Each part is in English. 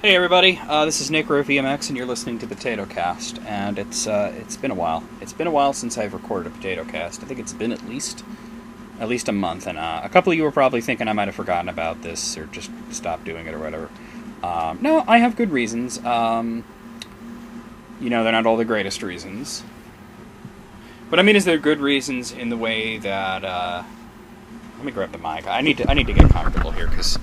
Hey everybody, this is NecroVMX and you're listening to POTATOCAST, and it's been a while. It's been a while since I've recorded a POTATOCAST. I think it's been at least a month, and a couple of you were probably thinking I might have forgotten about this or just stopped doing it or whatever. No, I have good reasons. They're not all the greatest reasons. But I mean, is there good reasons in the way that, let me grab the mic. I need to get comfortable here, because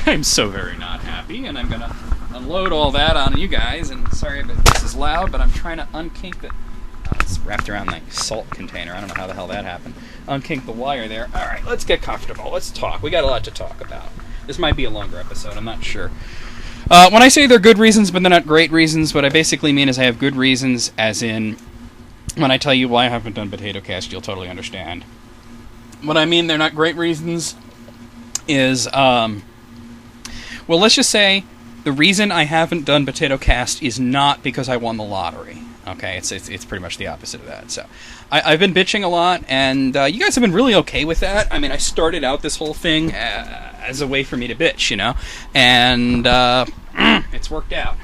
I'm so very not happy, and I'm going to unload all that on you guys, and sorry if this is loud, but I'm trying to unkink it. It's wrapped around the salt container. I don't know how the hell that happened. Unkink the wire there. Alright, let's get comfortable. Let's talk. We got a lot to talk about. This might be a longer episode, I'm not sure. When I say they're good reasons, but they're not great reasons, what I basically mean is I have good reasons, as in, when I tell you why I haven't done POTATOCAST, you'll totally understand. What I mean they're not great reasons is, well, let's just say the reason I haven't done POTATOCAST is not because I won the lottery. Okay, it's pretty much the opposite of that. So I've been bitching a lot, and you guys have been really okay with that. I mean, I started out this whole thing as a way for me to bitch, and it's worked out.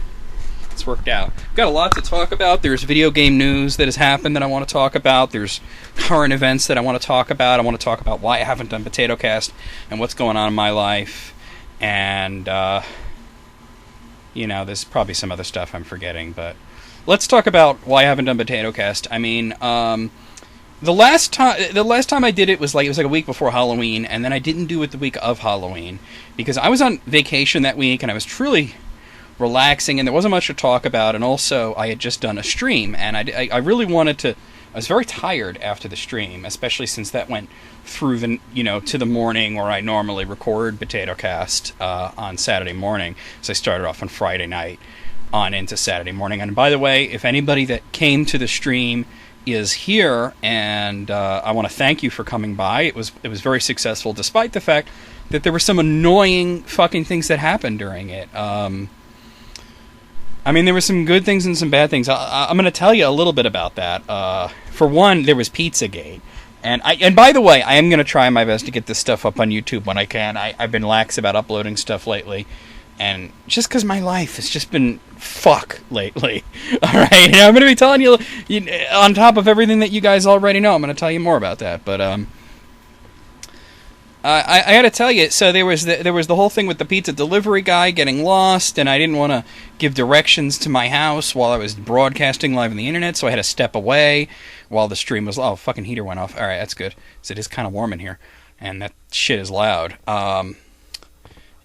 It's worked out. Got a lot to talk about. There's video game news that has happened that I want to talk about. There's current events that I want to talk about. I want to talk about why I haven't done POTATOCAST and what's going on in my life. And, there's probably some other stuff I'm forgetting, but let's talk about why I haven't done POTATOCAST. I mean, the last time I did it was like a week before Halloween, and then I didn't do it the week of Halloween, because I was on vacation that week, and I was truly relaxing, and there wasn't much to talk about, and also I had just done a stream, and I really wanted to. I was very tired after the stream, especially since that went through to the morning where I normally record POTATOCAST on Saturday morning. So I started off on Friday night on into Saturday morning. And by the way, if anybody that came to the stream is here, and I want to thank you for coming by. It was very successful, despite the fact that there were some annoying fucking things that happened during it. I mean, there were some good things and some bad things. I'm going to tell you a little bit about that. For one, there was Pizzagate. And by the way, I am going to try my best to get this stuff up on YouTube when I can. I've been lax about uploading stuff lately. And just because my life has just been fuck lately. Alright? And I'm going to be telling you, on top of everything that you guys already know, I'm going to tell you more about that. But, I got to tell you, so there was the whole thing with the pizza delivery guy getting lost, and I didn't want to give directions to my house while I was broadcasting live on the internet, so I had to step away while the stream was. Oh, fucking heater went off. All right, that's good. So it is kind of warm in here, and that shit is loud.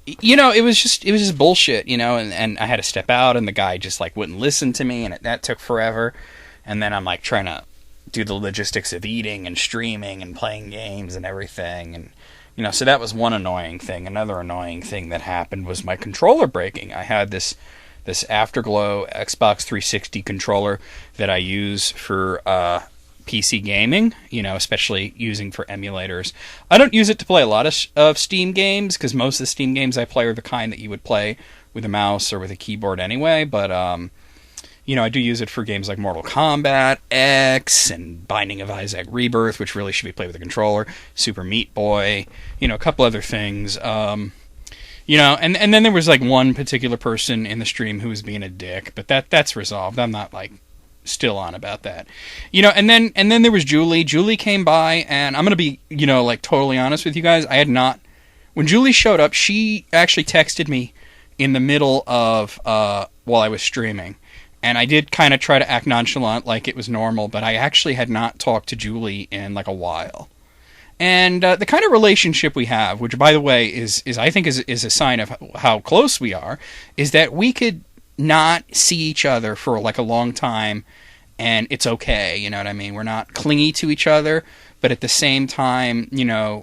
It was just bullshit, and I had to step out, and the guy just wouldn't listen to me, and that took forever, and then I'm trying to do the logistics of eating and streaming and playing games and everything, and. So that was one annoying thing. Another annoying thing that happened was my controller breaking. I had this Afterglow Xbox 360 controller that I use for PC gaming, especially using for emulators. I don't use it to play a lot of Steam games, because most of the Steam games I play are the kind that you would play with a mouse or with a keyboard anyway, but I do use it for games like Mortal Kombat X and Binding of Isaac Rebirth, which really should be played with a controller, Super Meat Boy, a couple other things. And then there was one particular person in the stream who was being a dick, but that's resolved. I'm not still on about that. And then there was Julie. Julie came by, and I'm going to be, totally honest with you guys. When Julie showed up, she actually texted me in the middle of, while I was streaming. And I did kind of try to act nonchalant like it was normal, but I actually had not talked to Julie in a while. And the kind of relationship we have, which by the way is I think is a sign of how close we are, is that we could not see each other for a long time, and it's okay, you know what I mean? We're not clingy to each other, but at the same time,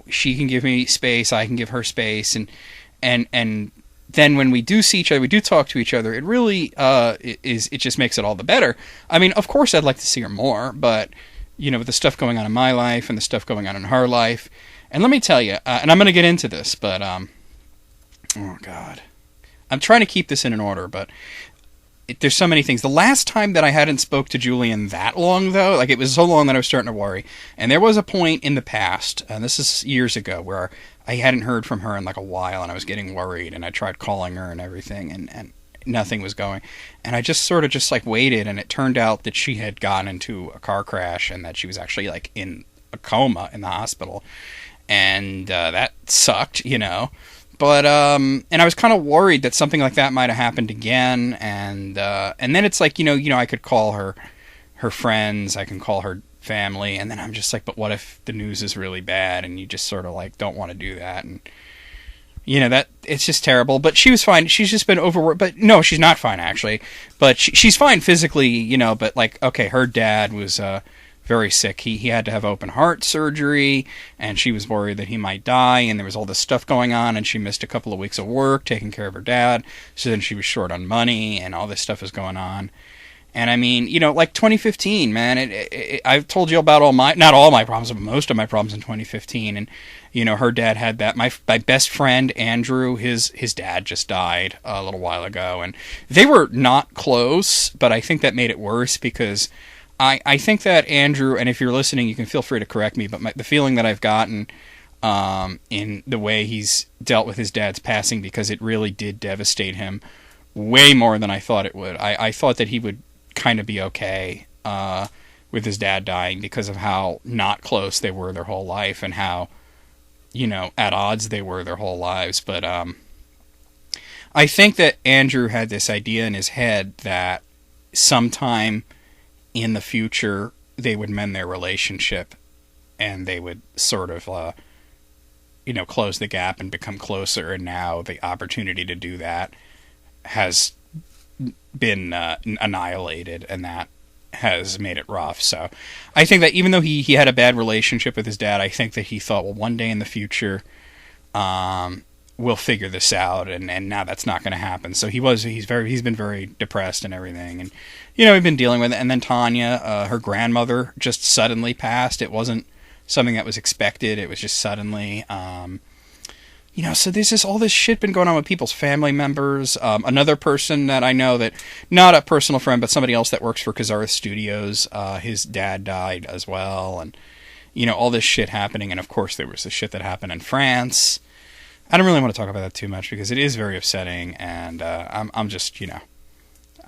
she can give me space, I can give her space, and then when we do see each other, we do talk to each other, it really it just makes it all the better. I mean, of course I'd like to see her more, but, with the stuff going on in my life and the stuff going on in her life, and let me tell you, and I'm going to get into this, but, oh God. I'm trying to keep this in an order, but there's so many things. The last time that I hadn't spoke to Julian that long, though, like, it was so long that I was starting to worry. And there was a point in the past, and this is years ago, where I hadn't heard from her in like a while, and I was getting worried, and I tried calling her and everything, and nothing was going. And I just sort of just like waited, and it turned out that she had gotten into a car crash, and that she was actually like in a coma in the hospital. And that sucked, you know. But and I was kind of worried that something like that might have happened again, and then it's like, you know, I could call her friends, I can call her family, and then I'm just like, but what if the news is really bad, and you just sort of like don't want to do that, and you know, that it's just terrible. But she was fine. She's just been overworked. But no, she's not fine actually. But she's fine physically, you know. But like, okay, her dad was very sick. He had to have open heart surgery, and she was worried that he might die, and there was all this stuff going on, and she missed a couple of weeks of work taking care of her dad, so then she was short on money, and all this stuff was going on. And I mean, you know, like 2015, man, I've told you about not all my problems, but most of my problems in 2015, and, you know, her dad had that. My best friend, Andrew, his dad just died a little while ago, and they were not close, but I think that made it worse, because I think that Andrew, and if you're listening, you can feel free to correct me, but the feeling that I've gotten in the way he's dealt with his dad's passing, because it really did devastate him way more than I thought it would. I thought that he would kind of be okay with his dad dying, because of how not close they were their whole life, and how, you know, at odds they were their whole lives. But I think that Andrew had this idea in his head that sometime in the future they would mend their relationship, and they would sort of you know, close the gap and become closer. And now the opportunity to do that has been annihilated, and that has made it rough. So I think that even though he had a bad relationship with his dad, I think that he thought, well, one day in the future we'll figure this out, and now that's not going to happen. So he's been very depressed and everything, and, you know, we've been dealing with it. And then Tanya, her grandmother, just suddenly passed. It wasn't something that was expected. It was just suddenly, you know, so there's just all this shit been going on with people's family members. Another person that I know, that, not a personal friend, but somebody else that works for Kazarth Studios, his dad died as well, and, you know, all this shit happening. And of course there was the shit that happened in France. I don't really want to talk about that too much, because it is very upsetting, and I'm just, you know,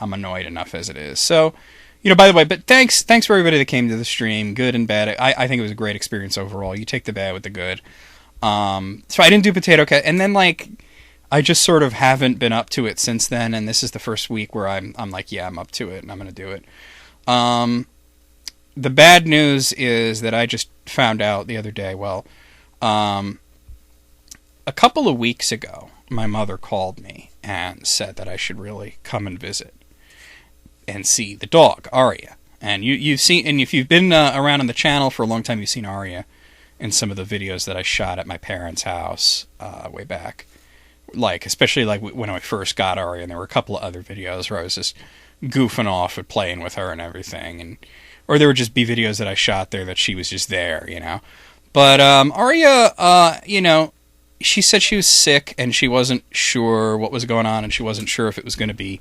I'm annoyed enough as it is. So, you know, by the way, but thanks for everybody that came to the stream, good and bad. I think it was a great experience overall. You take the bad with the good. So I didn't do POTATOCAST, and then, like, I just sort of haven't been up to it since then, and this is the first week where I'm like, yeah, I'm up to it, and I'm going to do it. The bad news is that I just found out the other day, well, a couple of weeks ago, my mother called me and said that I should really come and visit and see the dog, Aria. And you've seen, and if you've been around on the channel for a long time, you've seen Aria in some of the videos that I shot at my parents' house way back. Like, especially like when I first got Aria, and there were a couple of other videos where I was just goofing off and playing with her and everything, or there would just be videos that I shot there that she was just there, you know. But Aria, you know, she said she was sick, and she wasn't sure what was going on, and she wasn't sure if it was going to be,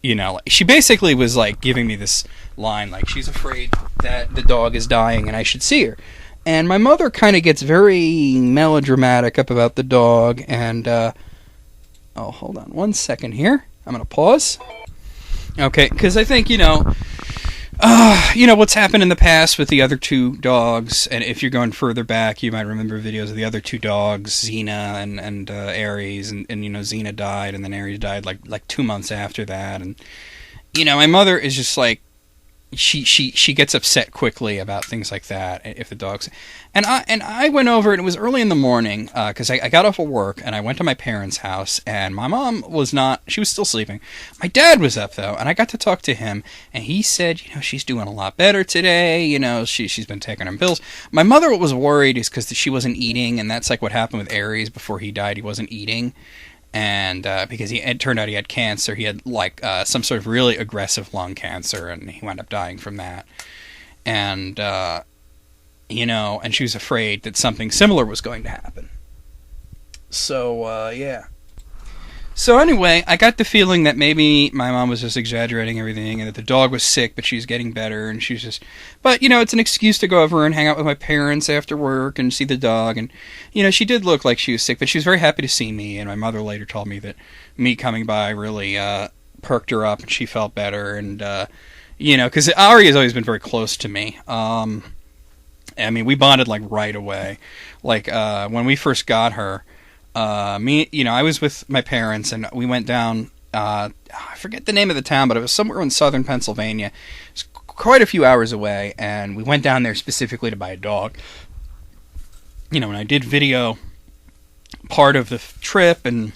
you know, like, she basically was like giving me this line, like, she's afraid that the dog is dying and I should see her. And my mother kind of gets very melodramatic up about the dog, and oh, hold on one second here. I'm going to pause. Okay, because I think, you know, what's happened in the past with the other two dogs, and if you're going further back, you might remember videos of the other two dogs, Xena and Aries, and you know, Xena died, and then Aries died like 2 months after that, and, you know, my mother is just like, she gets upset quickly about things like that if the dogs, and I went over, and it was early in the morning, because I got off of work, and I went to my parents' house, and my mom was not, she was still sleeping. My dad was up, though, and I got to talk to him, and he said, you know, she's doing a lot better today, you know, she's been taking her pills. My mother was worried is because she wasn't eating, and that's like what happened with Aries before he died. He wasn't eating, and because it turned out he had cancer. He had like some sort of really aggressive lung cancer, and he wound up dying from that. And you know, and she was afraid that something similar was going to happen. So yeah. So anyway, I got the feeling that maybe my mom was just exaggerating everything and that the dog was sick, but she's getting better and she's just... But, it's an excuse to go over and hang out with my parents after work and see the dog. And, she did look like she was sick, but she was very happy to see me. And my mother later told me that me coming by really perked her up and she felt better. And, because Ari has always been very close to me. We bonded, right away. When we first got her... I was with my parents and we went down, I forget the name of the town, but it was somewhere in southern Pennsylvania. It's quite a few hours away, and we went down there specifically to buy a dog. And I did video part of the trip and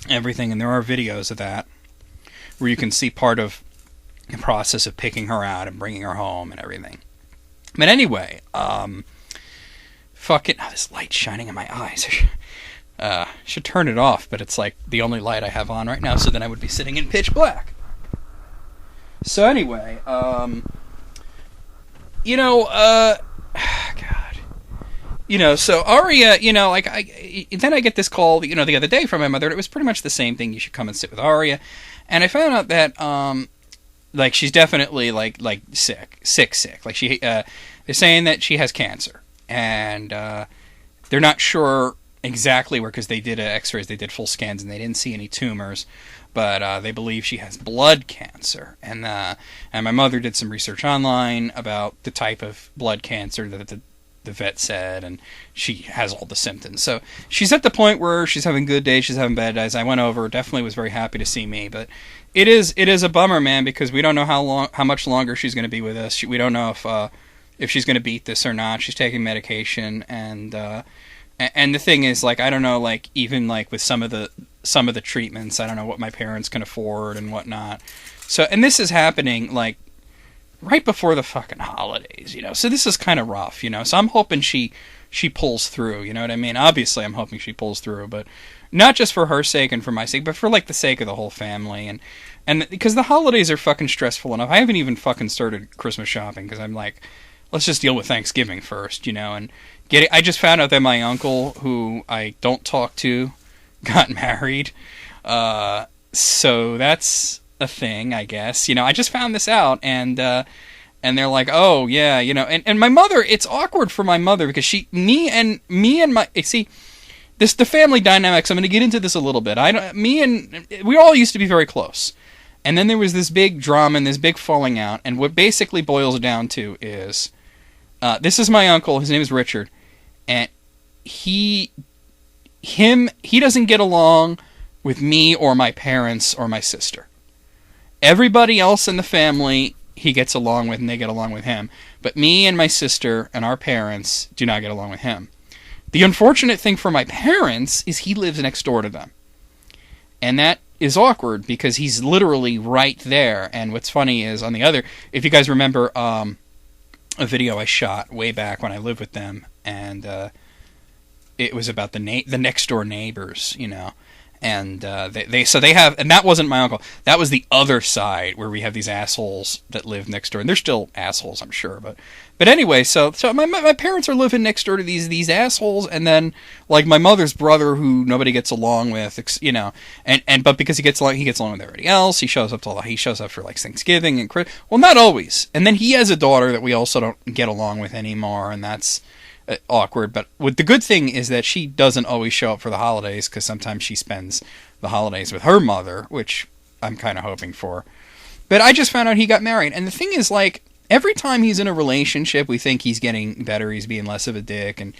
everything, and there are videos of that where you can see part of the process of picking her out and bringing her home and everything. But anyway, this light's shining in my eyes. Should turn it off, but it's the only light I have on right now, so then I would be sitting in pitch black. So anyway, God. So Aria, then I get this call, the other day from my mother, and it was pretty much the same thing. You should come and sit with Aria. And I found out that, she's definitely, sick. They're saying that she has cancer. And, they're not sure exactly where, because they did x-rays, they did full scans, and they didn't see any tumors, but they believe she has blood cancer. And my mother did some research online about the type of blood cancer that the vet said, and she has all the symptoms. So she's at the point where she's having good days, she's having bad days. I went over, definitely was very happy to see me, but it is a bummer, man, because we don't know how much longer she's going to be with us. We don't know if she's going to beat this or not. She's taking medication, and the thing is, I don't know, even with some of the treatments, I don't know what my parents can afford and whatnot. So, and this is happening right before the fucking holidays, So this is kind of rough, So I'm hoping she pulls through, you know what I mean? Obviously, I'm hoping she pulls through, but not just for her sake and for my sake, but for the sake of the whole family, and because the holidays are fucking stressful enough. I haven't even fucking started Christmas shopping because I'm let's just deal with Thanksgiving first, and I just found out that my uncle, who I don't talk to, got married. So that's a thing, I guess. I just found this out, and they're like, oh yeah, and my mother, it's awkward for my mother because the family dynamics. I'm going to get into this a little bit. We all used to be very close, and then there was this big drama and this big falling out, and what basically boils down to is, this is my uncle. His name is Richard, and he doesn't get along with me or my parents or my sister. Everybody else in the family he gets along with, and they get along with him. But me and my sister and our parents do not get along with him. The unfortunate thing for my parents is he lives next door to them. And that is awkward because he's literally right there. And what's funny is, if you guys remember a video I shot way back when I lived with them, and it was about the next door neighbors, and they have, and that wasn't my uncle. That was the other side where we have these assholes that live next door, and they're still assholes, I'm sure. But anyway, so my parents are living next door to these assholes, and then my mother's brother, who nobody gets along with, but because he gets along with everybody else. He shows up for Thanksgiving and well, not always. And then he has a daughter that we also don't get along with anymore, and that's awkward. But the good thing is that she doesn't always show up for the holidays, because sometimes she spends the holidays with her mother, which I'm kind of hoping for. But I just found out he got married, and the thing is, every time he's in a relationship, we think he's getting better, he's being less of a dick, and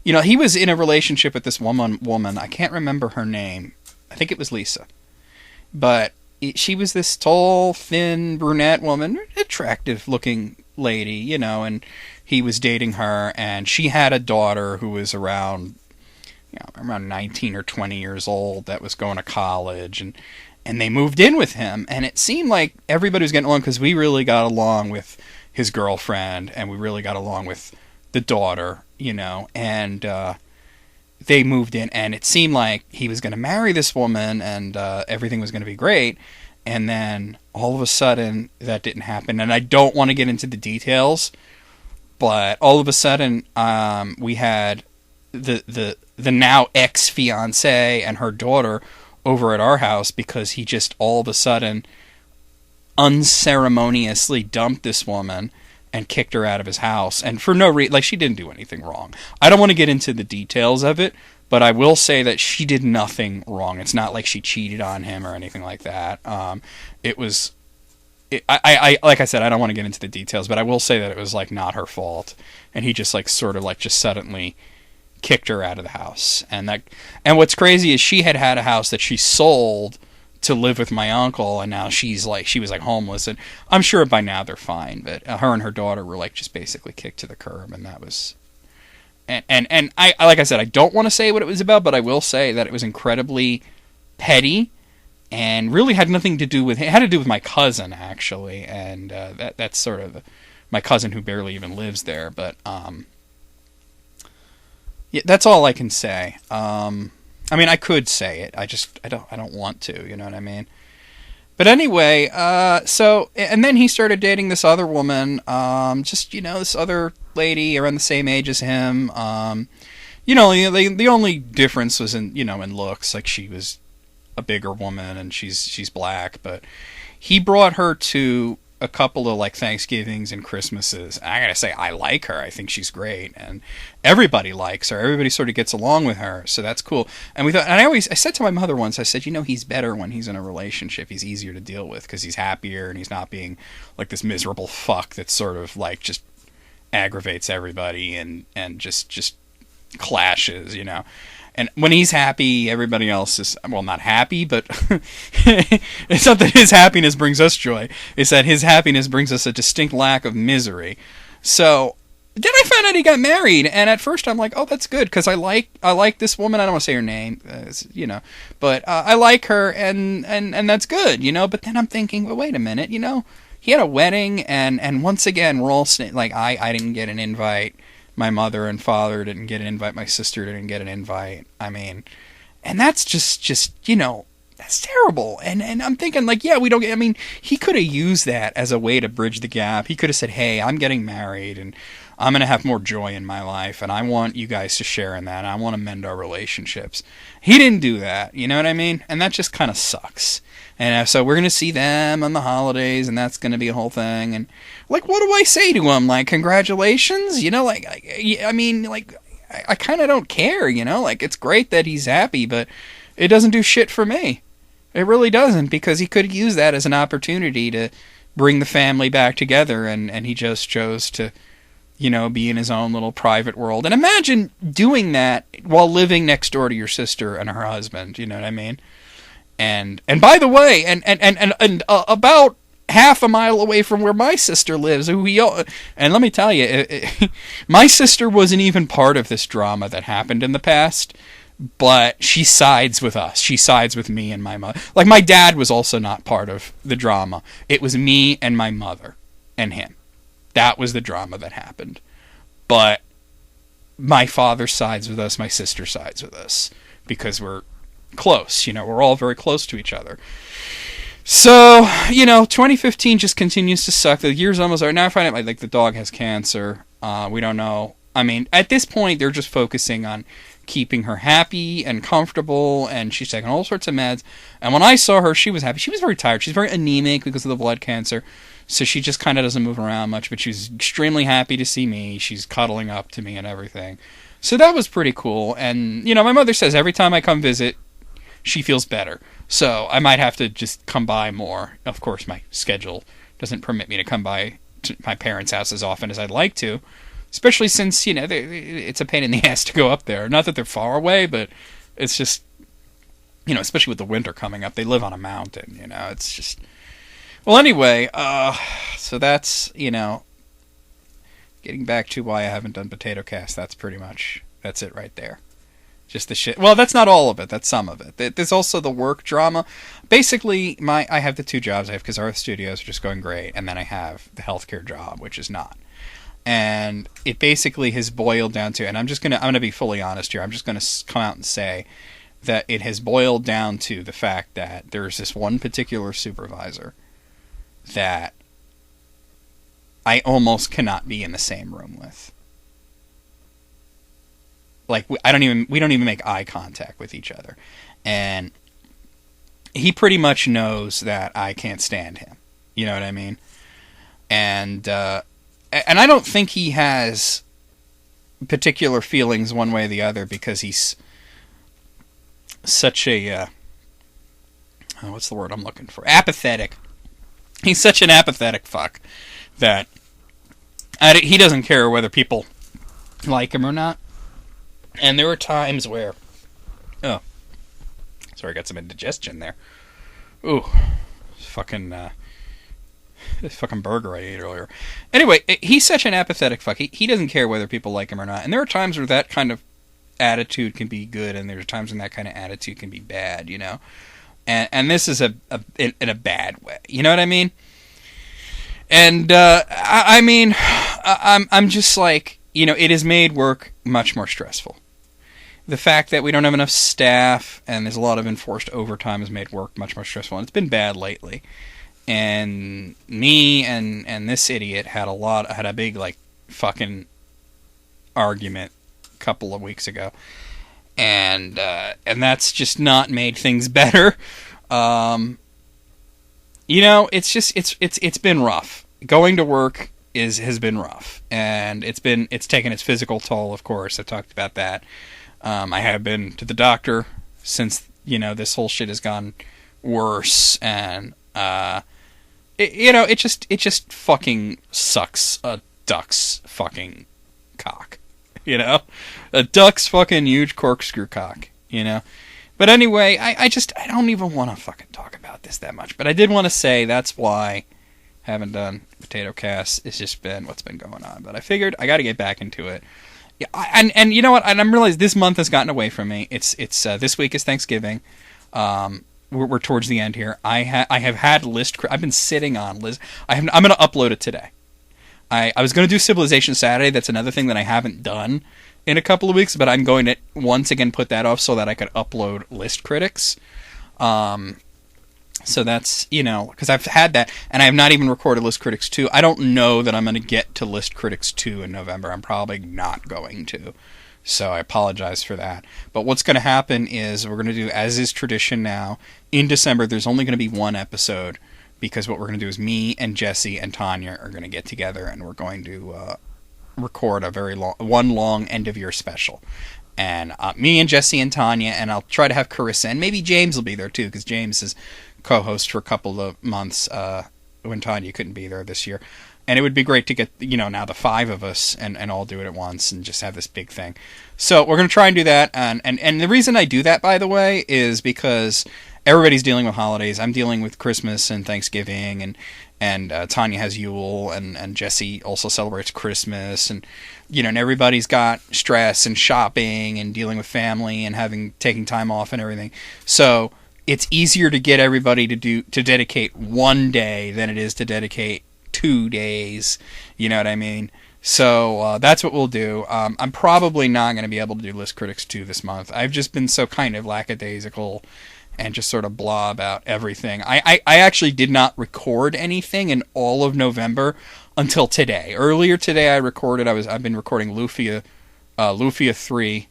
he was in a relationship with this woman, I can't remember her name, I think it was Lisa, but she was this tall, thin, brunette woman, attractive looking lady, and he was dating her, and she had a daughter who was around 19 or 20 years old that was going to college, and they moved in with him, and it seemed like everybody was getting along because we really got along with his girlfriend, and we really got along with the daughter, and they moved in, and it seemed like he was going to marry this woman, and everything was going to be great, and then all of a sudden that didn't happen, and I don't want to get into the details, but all of a sudden we had the now ex-fiancé and her daughter over at our house because he just all of a sudden unceremoniously dumped this woman and kicked her out of his house, and for no reason. Like, she didn't do anything wrong. I don't want to get into the details of it, but I will say that she did nothing wrong. It's not like she cheated on him or anything like that. It was, I like I said, I don't want to get into the details, but I will say that it was like not her fault, and he just like sort of like just suddenly kicked her out of the house. And what's crazy is she had a house that she sold to live with my uncle, and now she was like homeless, and I'm sure by now they're fine, but her and her daughter were like just basically kicked to the curb, and that was, and I like I said, I don't want to say what it was about, but I will say that it was incredibly petty, and really had nothing to do with, it had to do with my cousin, actually, and that's sort of my cousin who barely even lives there, but yeah, that's all I can say. I mean, I could say it. I don't want to. You know what I mean? But anyway, so, and then he started dating this other woman, this other lady around the same age as him. The only difference was in looks. Like, she was a bigger woman and she's black, but he brought her to a couple of like Thanksgivings and Christmases. I gotta say, I like her. I think she's great, and everybody likes her. Everybody sort of gets along with her, so that's cool. And we thought, and I said to my mother once, I said, he's better when he's in a relationship. He's easier to deal with because he's happier and he's not being like this miserable fuck that sort of like just aggravates everybody and just clashes, And when he's happy, everybody else is, well, not happy, but it's not that his happiness brings us joy. It's that his happiness brings us a distinct lack of misery. So then I found out he got married, and at first I'm like, oh, that's good, because I like this woman. I don't want to say her name, but I like her, and that's good, But then I'm thinking, well, wait a minute, he had a wedding, and once again, we're all like, I didn't get an invite. My mother and father didn't get an invite. My sister didn't get an invite. I mean, and that's just that's terrible. And I'm thinking, like, yeah, we don't get, I mean, he could have used that as a way to bridge the gap. He could have said, hey, I'm getting married and I'm going to have more joy in my life, and I want you guys to share in that, and I want to mend our relationships. He didn't do that, you know what I mean? And that just kind of sucks. And so we're going to see them on the holidays, and that's going to be a whole thing. And, like, what do I say to him? Like, congratulations? I kind of don't care, Like, it's great that he's happy, but it doesn't do shit for me. It really doesn't, because he could use that as an opportunity to bring the family back together, and he just chose to, be in his own little private world. And imagine doing that while living next door to your sister and her husband, you know what I mean? And by the way, and about half a mile away from where my sister lives, and let me tell you, my sister wasn't even part of this drama that happened in the past, but she sides with us. She sides with me and my mother. Like, my dad was also not part of the drama. It was me and my mother and him. That was the drama that happened. But my father sides with us, my sister sides with us, because we're close, we're all very close to each other. So, 2015 just continues to suck. The year's almost over. Now I find out, like, the dog has cancer. We don't know. I mean, at this point, they're just focusing on keeping her happy and comfortable, and she's taking all sorts of meds. And when I saw her, she was happy. She was very tired. She's very anemic because of the blood cancer, so she just kind of doesn't move around much, but she's extremely happy to see me. She's cuddling up to me and everything. So that was pretty cool. And, my mother says every time I come visit, she feels better. So I might have to just come by more. Of course, my schedule doesn't permit me to come by to my parents' house as often as I'd like to, especially since, it's a pain in the ass to go up there. Not that they're far away, but it's just, especially with the winter coming up, they live on a mountain, it's just... Well, anyway, so that's, getting back to why I haven't done POTATOCAST, that's it right there. Just the shit. Well, that's not all of it. That's some of it. There's also the work drama. Basically, I have the two jobs I have, because Art Studios are just going great, and then I have the healthcare job, which is not. And it basically has boiled down to, and I'm gonna be fully honest here. I'm just gonna come out and say that it has boiled down to the fact that there's this one particular supervisor that I almost cannot be in the same room with. Like, we don't even make eye contact with each other. And he pretty much knows that I can't stand him. You know what I mean? And I don't think he has particular feelings one way or the other, because he's such a what's the word I'm looking for? Apathetic. He's such an apathetic fuck that he doesn't care whether people like him or not. And there were times where, oh, sorry, I got some indigestion there. Ooh, fucking burger I ate earlier. Anyway, he's such an apathetic fuck. He doesn't care whether people like him or not. And there are times where that kind of attitude can be good, and there's times when that kind of attitude can be bad, you know? And this is in a bad way. You know what I mean? And, I'm just like, you know, it has made work much more stressful. The fact that we don't have enough staff and there's a lot of enforced overtime has made work much more stressful. And it's been bad lately. And me and this idiot had a big, like, fucking argument a couple of weeks ago. And that's just not made things better. You know, it's been rough. Going to work has been rough, and it's taken its physical toll. Of course, I talked about that. I have been to the doctor since, you know, this whole shit has gone worse, and it just fucking sucks a duck's fucking cock, you know, a duck's fucking huge corkscrew cock, you know. But anyway, I don't even want to fucking talk about this that much. But I did want to say that's why I haven't done POTATOCAST. It's just been what's been going on. But I figured I got to get back into it. Yeah, and you know what? I'm realizing this month has gotten away from me. It's this week is Thanksgiving. We're towards the end here. I have had list. I've been sitting on list. I'm going to upload it today. I was going to do Civilization Saturday. That's another thing that I haven't done in a couple of weeks, but I'm going to once again put that off so that I could upload List Critics. So that's, you know, because I've had that, and I have not even recorded List Critics 2. I don't know that I'm going to get to List Critics 2 in November. I'm probably not going to. So I apologize for that. But what's going to happen is we're going to do, as is tradition now, in December there's only going to be one episode, because what we're going to do is me and Jesse and Tanya are going to get together, and we're going to record a very long end-of-year special. And me and Jesse and Tanya, and I'll try to have Carissa, and maybe James will be there too, because James is co-host for a couple of months when Tanya couldn't be there this year. And it would be great to get, you know, now the five of us and all do it at once and just have this big thing. So we're going to try and do that. And the reason I do that, by the way, is because everybody's dealing with holidays. I'm dealing with Christmas and Thanksgiving, and Tanya has Yule, and Jesse also celebrates Christmas, and you know, and everybody's got stress and shopping and dealing with family and taking time off and everything. So it's easier to get everybody to dedicate one day than it is to dedicate 2 days. You know what I mean? So that's what we'll do. I'm probably not going to be able to do List Critics 2 this month. I've just been so kind of lackadaisical and just sort of blah about everything. I actually did not record anything in all of November until today. Earlier today I recorded, I've been recording Lufia 3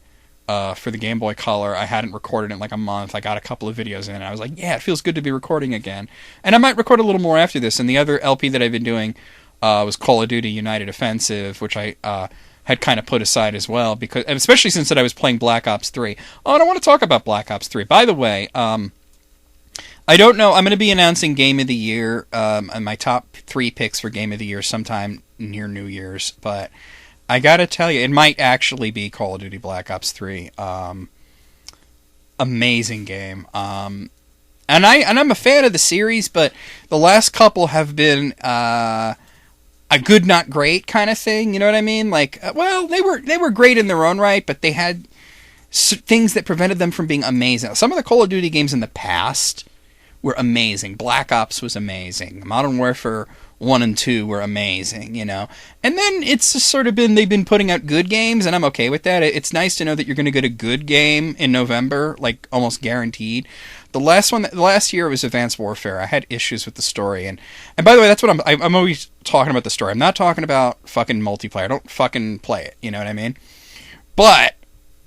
for the Game Boy Color. I hadn't recorded in like a month. I got a couple of videos in, and I was like, yeah, it feels good to be recording again. And I might record a little more after this. And the other LP that I've been doing was Call of Duty United Offensive, which I had kind of put aside as well, because especially since that I was playing Black Ops 3. Oh, and I want to talk about Black Ops 3. By the way, I don't know. I'm going to be announcing Game of the Year, and my top 3 picks for Game of the Year sometime near New Year's. But I got to tell you, it might actually be Call of Duty Black Ops 3. Amazing game. And I'm a fan of the series, but the last couple have been a good, not great kind of thing. You know what I mean? Like, well, they were great in their own right, but they had things that prevented them from being amazing. Some of the Call of Duty games in the past were amazing. Black Ops was amazing. Modern Warfare 1 and 2 were amazing, you know. And then it's just sort of they've been putting out good games, and I'm okay with that. It's nice to know that you're going to get a good game in November, like almost guaranteed. The last year was Advanced Warfare. I had issues with the story, and by the way, that's what I'm always talking about the story. I'm not talking about fucking multiplayer. I don't fucking play it, you know what I mean? But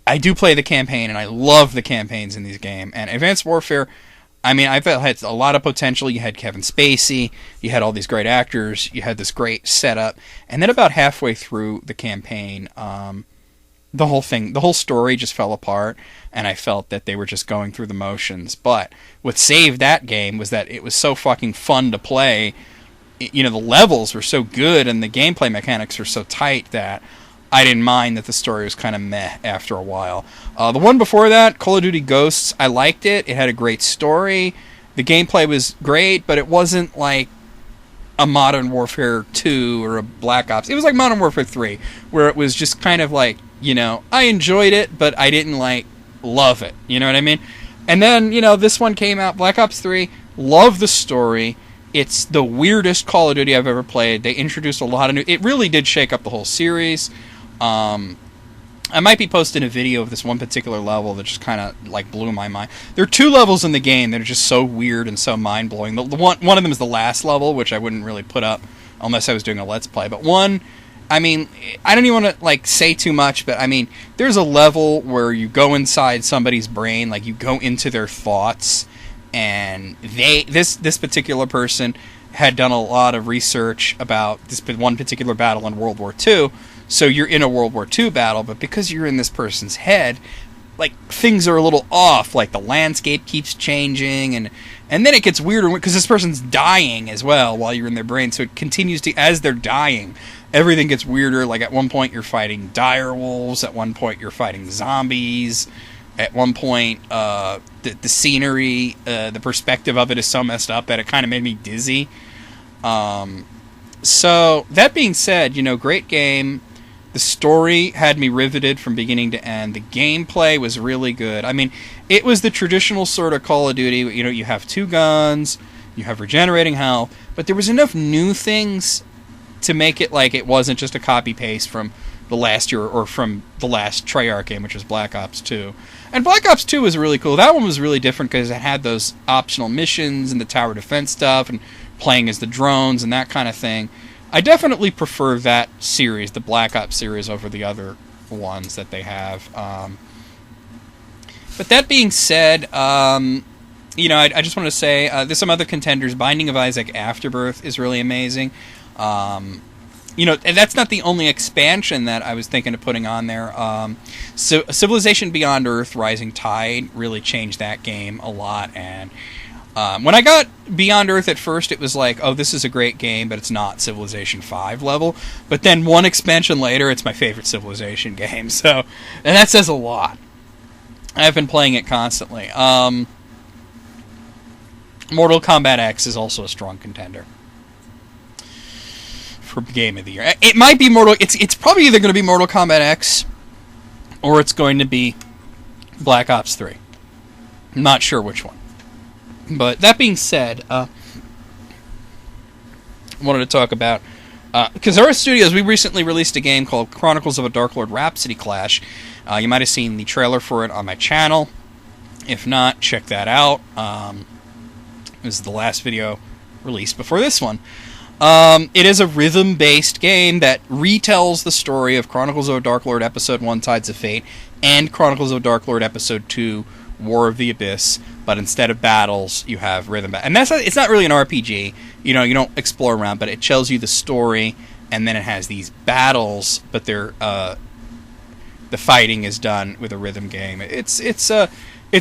I do play the campaign, and I love the campaigns in these games. And Advanced Warfare, I mean, I felt it had a lot of potential. You had Kevin Spacey, you had all these great actors, you had this great setup, and then about halfway through the campaign, the whole story just fell apart, and I felt that they were just going through the motions. But what saved that game was that it was so fucking fun to play. You know, the levels were so good, and the gameplay mechanics were so tight that I didn't mind that the story was kind of meh after a while. The one before that, Call of Duty Ghosts, I liked it. It had a great story. The gameplay was great, but it wasn't like a Modern Warfare 2 or a Black Ops. It was like Modern Warfare 3, where it was just kind of like, you know, I enjoyed it, but I didn't, like, love it. You know what I mean? And then, you know, this one came out, Black Ops 3, love the story. It's the weirdest Call of Duty I've ever played. They introduced a lot of new... It really did shake up the whole series. I might be posting a video of this one particular level that just kind of like blew my mind. There are 2 levels in the game that are just so weird and so mind-blowing. The one of them is the last level, which I wouldn't really put up unless I was doing a Let's Play. But one, I mean, I don't even want to like say too much, but I mean, there's a level where you go inside somebody's brain, like you go into their thoughts, and this particular person had done a lot of research about this one particular battle in World War II. So you're in a World War II battle, but because you're in this person's head, like, things are a little off. Like, the landscape keeps changing, and then it gets weirder, because this person's dying as well while you're in their brain, so it continues to, as they're dying, everything gets weirder. Like, at one point you're fighting dire wolves, at one point you're fighting zombies, at one point, the scenery, the perspective of it is so messed up that it kind of made me dizzy. So, that being said, you know, great game. The story had me riveted from beginning to end. The gameplay was really good. I mean, it was the traditional sort of Call of Duty. You know, you have 2 guns, you have regenerating health, but there was enough new things to make it like it wasn't just a copy-paste from the last year or from the last Treyarch game, which was Black Ops 2. And Black Ops 2 was really cool. That one was really different because it had those optional missions and the tower defense stuff and playing as the drones and that kind of thing. I definitely prefer that series, the Black Ops series, over the other ones that they have. But that being said, you know, I just want to say there's some other contenders. Binding of Isaac Afterbirth is really amazing. You know, and that's not the only expansion that I was thinking of putting on there. So Civilization Beyond Earth Rising Tide really changed that game a lot, and when I got Beyond Earth at first, it was like, oh, this is a great game, but it's not Civilization 5 level. But then one expansion later, it's my favorite Civilization game. So, and that says a lot. I've been playing it constantly. Mortal Kombat X is also a strong contender for Game of the Year. It might be It's probably either going to be Mortal Kombat X or it's going to be Black Ops 3. I'm not sure which one. But that being said, I wanted to talk about Kazura Studios. We recently released a game called Chronicles of a Dark Lord Rhapsody Clash. You might have seen the trailer for it on my channel. If not, check that out. This is the last video released before this one. It is a rhythm-based game that retells the story of Chronicles of a Dark Lord Episode 1, Tides of Fate, and Chronicles of a Dark Lord Episode 2, War of the Abyss, but instead of battles, you have rhythm. And it's not really an RPG. You know, you don't explore around, but it tells you the story, and then it has these battles, but they're the fighting is done with a rhythm game. It's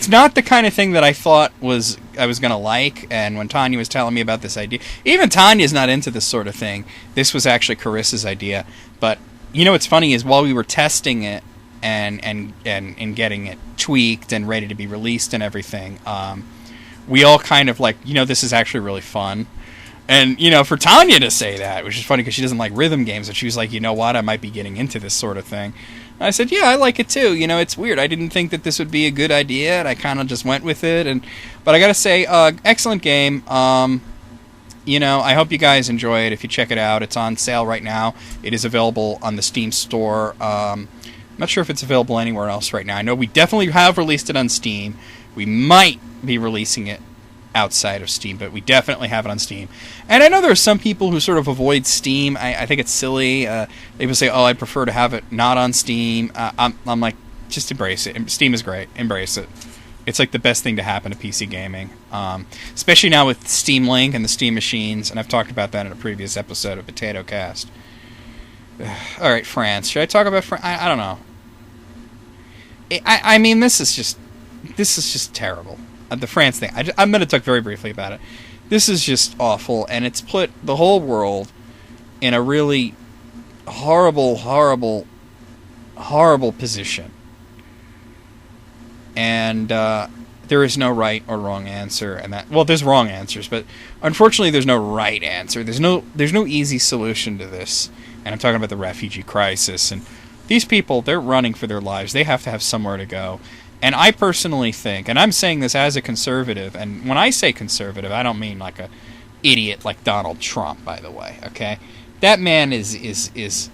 not the kind of thing that I thought I was gonna like. And when Tanya was telling me about this idea, even Tanya's not into this sort of thing. This was actually Carissa's idea. But you know what's funny is while we were testing it and getting it tweaked and ready to be released and everything, we all kind of like, you know, this is actually really fun. And, you know, for Tanya to say that, which is funny because she doesn't like rhythm games, and she was like, you know what, I might be getting into this sort of thing. And I said, yeah, I like it too. You know, it's weird. I didn't think that this would be a good idea, and I kind of just went with it. But I gotta say, excellent game. You know, I hope you guys enjoy it. If you check it out, it's on sale right now. It is available on the Steam store. I'm not sure if it's available anywhere else right now. I know we definitely have released it on Steam. We might be releasing it outside of Steam, but we definitely have it on Steam. And I know there are some people who sort of avoid Steam. I think it's silly. They will say, oh, I prefer to have it not on Steam. I'm like, just embrace it. Steam is great. Embrace it. It's like the best thing to happen to PC gaming, especially now with Steam Link and the Steam machines. And I've talked about that in a previous episode of POTATOCAST. All right, France. Should I talk about France? I don't know. I mean, this is just terrible. The France thing. I'm going to talk very briefly about it. This is just awful, and it's put the whole world in a really horrible, horrible, horrible position. And there is no right or wrong answer, and there's wrong answers, but unfortunately, there's no right answer. There's no easy solution to this. And I'm talking about the refugee crisis. And these people, they're running for their lives. They have to have somewhere to go. And I personally think, and I'm saying this as a conservative, and when I say conservative, I don't mean like a idiot like Donald Trump, by the way, okay? That man is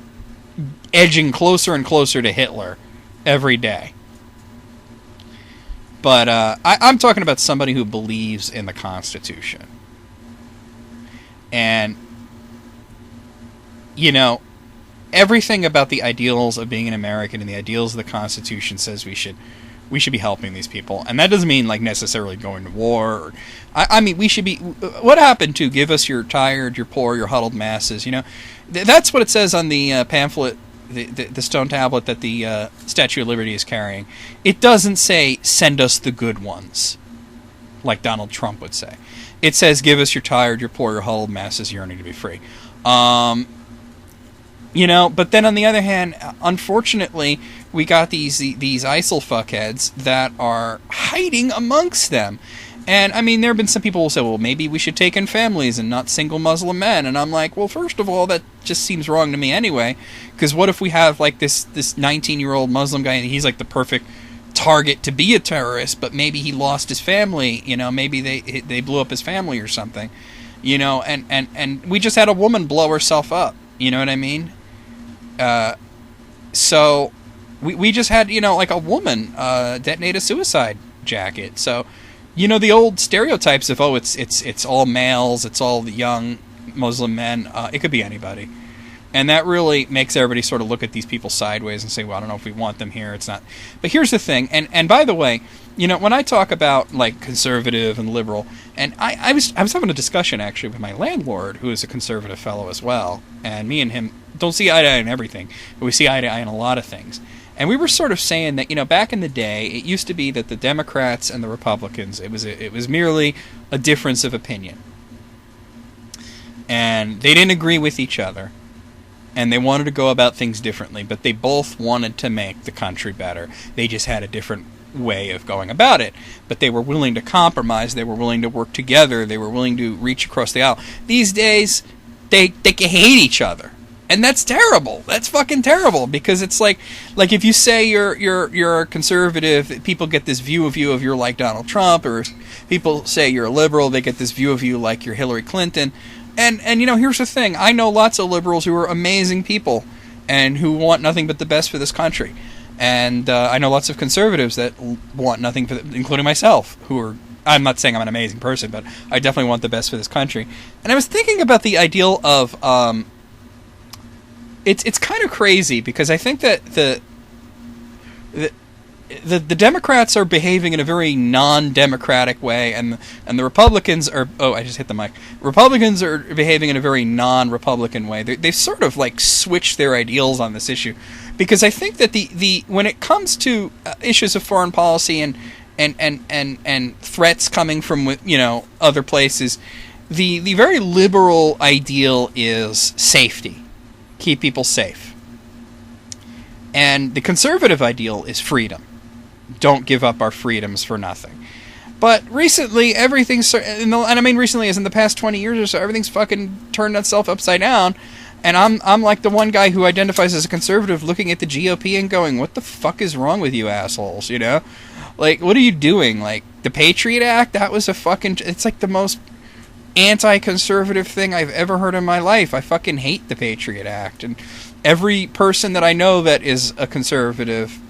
edging closer and closer to Hitler every day. But I'm talking about somebody who believes in the Constitution. And, you know, everything about the ideals of being an American and the ideals of the Constitution says we should be helping these people. And that doesn't mean like necessarily going to war. I mean, we should be... What happened to give us your tired, your poor, your huddled masses, you know? That's what it says on the pamphlet, the stone tablet that the Statue of Liberty is carrying. It doesn't say, send us the good ones, like Donald Trump would say. It says, give us your tired, your poor, your huddled masses yearning to be free. You know, but then on the other hand, unfortunately, we got these ISIL fuckheads that are hiding amongst them. And, I mean, there have been some people who say, well, maybe we should take in families and not single Muslim men. And I'm like, well, first of all, that just seems wrong to me anyway. Because what if we have, like, this 19-year-old Muslim guy, and he's, like, the perfect target to be a terrorist, but maybe he lost his family, you know, maybe they blew up his family or something. You know, and we just had a woman blow herself up. You know what I mean? So we just had, you know, like a woman detonate a suicide jacket. So, you know, the old stereotypes of, oh, it's all males, it's all the young Muslim men. It could be anybody. And that really makes everybody sort of look at these people sideways and say, well, I don't know if we want them here. It's not. But here's the thing. And by the way, you know, when I talk about like conservative and liberal, and I was having a discussion actually with my landlord, who is a conservative fellow as well, and me and him don't see eye to eye in everything, but we see eye to eye in a lot of things. And we were sort of saying that, you know, back in the day, it used to be that the Democrats and the Republicans, it was merely a difference of opinion, and they didn't agree with each other. And they wanted to go about things differently, but they both wanted to make the country better. They just had a different way of going about it. But they were willing to compromise. They were willing to work together. They were willing to reach across the aisle. These days, they can hate each other. And that's terrible. That's fucking terrible. Because it's like if you say you're a conservative, people get this view of you of you're like Donald Trump, or people say you're a liberal, they get this view of you like you're Hillary Clinton. And you know, here's the thing. I know lots of liberals who are amazing people and who want nothing but the best for this country. And I know lots of conservatives that want nothing for including myself, who are... I'm not saying I'm an amazing person, but I definitely want the best for this country. And I was thinking about the ideal of... It's kind of crazy, because I think that the Democrats are behaving in a very non-democratic way, and the Republicans are... Oh, I just hit the mic. Republicans are behaving in a very non-Republican way. They've sort of like switched their ideals on this issue, because I think that the when it comes to issues of foreign policy and threats coming from, you know, other places, the very liberal ideal is safety, keep people safe, and the conservative ideal is freedom. Don't give up our freedoms for nothing. But recently, everything's... And I mean recently as in the past 20 years or so, everything's fucking turned itself upside down. And I'm like the one guy who identifies as a conservative looking at the GOP and going, what the fuck is wrong with you assholes, you know? Like, what are you doing? Like, the Patriot Act, that was a fucking... It's like the most anti-conservative thing I've ever heard in my life. I fucking hate the Patriot Act. And every person that I know that is a conservative...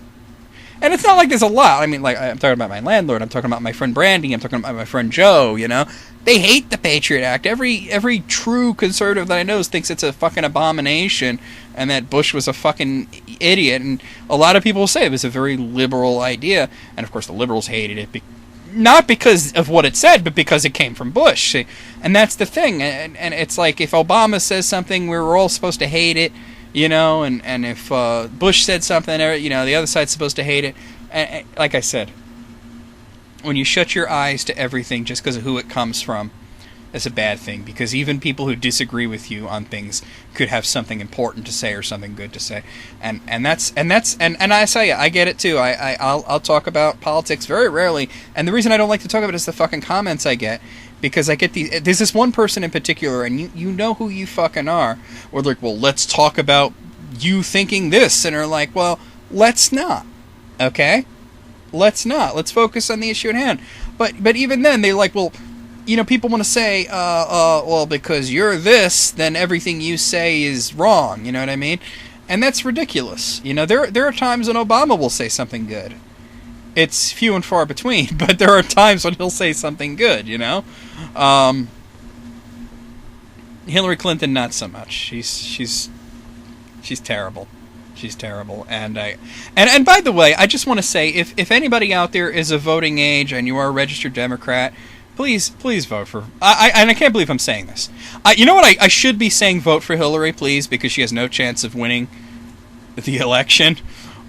And it's not like there's a lot. I mean, like, I'm talking about my landlord, I'm talking about my friend Brandy, I'm talking about my friend Joe, you know? They hate the Patriot Act. Every true conservative that I know thinks it's a fucking abomination and that Bush was a fucking idiot. And a lot of people say it was a very liberal idea. And, of course, the liberals hated it. Not because of what it said, but because it came from Bush. And that's the thing. And it's like if Obama says something, we're all supposed to hate it. You know, and if Bush said something, you know, the other side's supposed to hate it. And like I said, when you shut your eyes to everything just because of who it comes from, it's a bad thing. Because even people who disagree with you on things could have something important to say or something good to say. And I say I get it too. I'll talk about politics very rarely. And the reason I don't like to talk about it is the fucking comments I get. Because I get there's this one person in particular, and you know who you fucking are. Or they're like, well, let's talk about you thinking this. And they're like, well, let's not. Okay? Let's not. Let's focus on the issue at hand. But even then, they're like, well, you know, people want to say, well, because you're this, then everything you say is wrong. You know what I mean? And that's ridiculous. You know, there are times when Obama will say something good. It's few and far between, but there are times when he'll say something good, you know? Hillary Clinton, not so much. She's terrible. She's terrible. And by the way, I just want to say, if anybody out there is of voting age and you are a registered Democrat, please vote for... I can't believe I'm saying this. You know what? I should be saying vote for Hillary, please, because she has no chance of winning the election.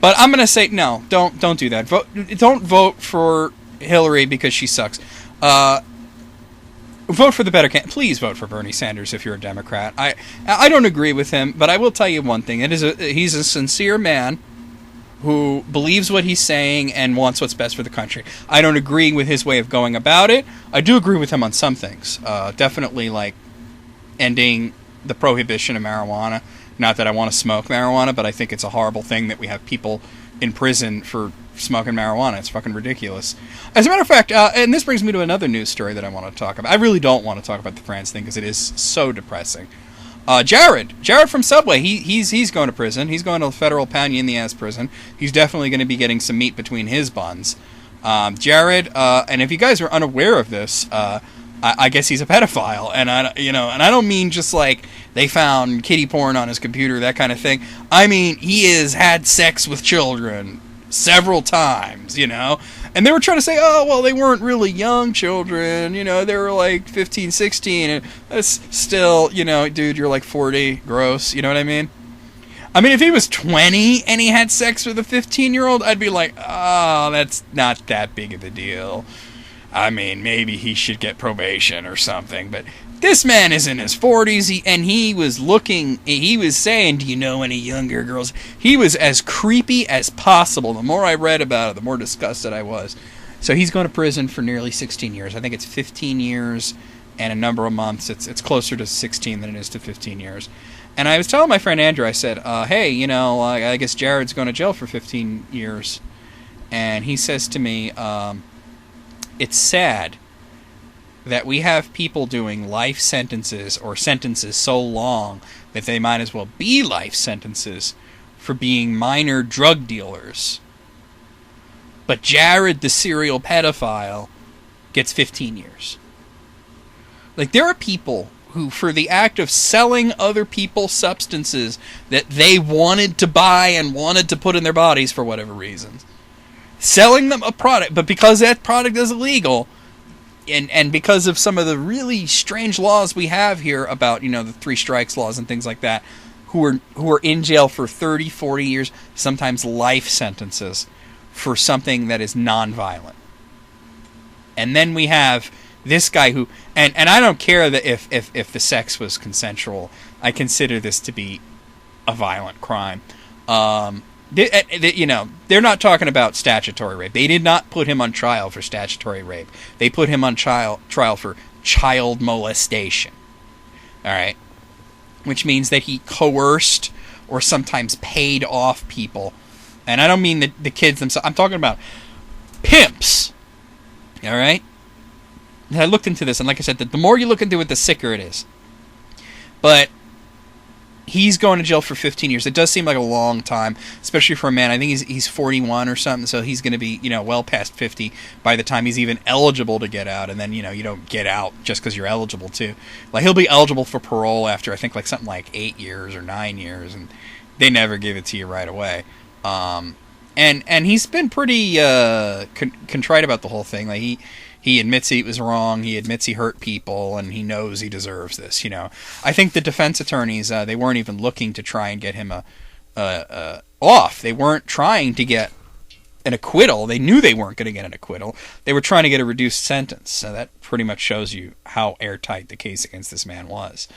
But I'm going to say, no, don't do that. Don't vote for Hillary because she sucks. Vote for the better candidate. Please vote for Bernie Sanders if you're a Democrat. I don't agree with him, but I will tell you one thing. He's a sincere man who believes what he's saying and wants what's best for the country. I don't agree with his way of going about it. I do agree with him on some things. Definitely, like, ending the prohibition of marijuana. Not that I want to smoke marijuana, but I think it's a horrible thing that we have people in prison for smoking marijuana. It's fucking ridiculous. As a matter of fact, and this brings me to another news story that I want to talk about. I really don't want to talk about the France thing because it is so depressing. Jared from Subway, he's going to prison. He's going to a federal pound-you-in-the-ass prison. He's definitely going to be getting some meat between his buns. Jared, and if you guys are unaware of this, I guess he's a pedophile, and I don't mean just like they found kiddie porn on his computer, that kind of thing. I mean, he has had sex with children several times, you know, and they were trying to say, oh, well, they weren't really young children, you know, they were like 15, 16, and that's still, you know, dude, you're like 40, gross, you know what I mean? I mean, if he was 20 and he had sex with a 15-year-old, I'd be like, oh, that's not that big of a deal. I mean, maybe he should get probation or something, but this man is in his 40s, and he was saying, do you know any younger girls? He was as creepy as possible. The more I read about it, the more disgusted I was. So he's going to prison for nearly 16 years. I think it's 15 years and a number of months. It's closer to 16 than it is to 15 years. And I was telling my friend Andrew, I said, hey, you know, I guess Jared's going to jail for 15 years. And he says to me, it's sad that we have people doing life sentences or sentences so long that they might as well be life sentences for being minor drug dealers. But Jared, the serial pedophile, gets 15 years. Like, there are people who, for the act of selling other people substances that they wanted to buy and wanted to put in their bodies for whatever reasons, selling them a product, but because that product is illegal, and because of some of the really strange laws we have here about, you know, the 3 strikes laws and things like that, who are in jail for 30, 40 years, sometimes life sentences for something that is non-violent. And then we have this guy who, and I don't care that if the sex was consensual, I consider this to be a violent crime. You know, they're not talking about statutory rape. They did not put him on trial for statutory rape. They put him on trial for child molestation. All right? Which means that he coerced or sometimes paid off people. And I don't mean the kids themselves. I'm talking about pimps. All right? And I looked into this, and like I said, the more you look into it, the sicker it is. But he's going to jail for 15 years. It does seem like a long time, especially for a man. I think he's 41 or something, so he's going to be, well past 50 by the time he's even eligible to get out. And then, you don't get out just because you're eligible to. Like, he'll be eligible for parole after, I think, like something like 8 years or 9 years, and they never give it to you right away. And he's been pretty contrite about the whole thing. Like, he admits he was wrong. He admits he hurt people, and he knows he deserves this. I think the defense attorneys, they weren't even looking to try and get him off. They weren't trying to get an acquittal. They knew they weren't going to get an acquittal. They were trying to get a reduced sentence. So that pretty much shows you how airtight the case against this man was.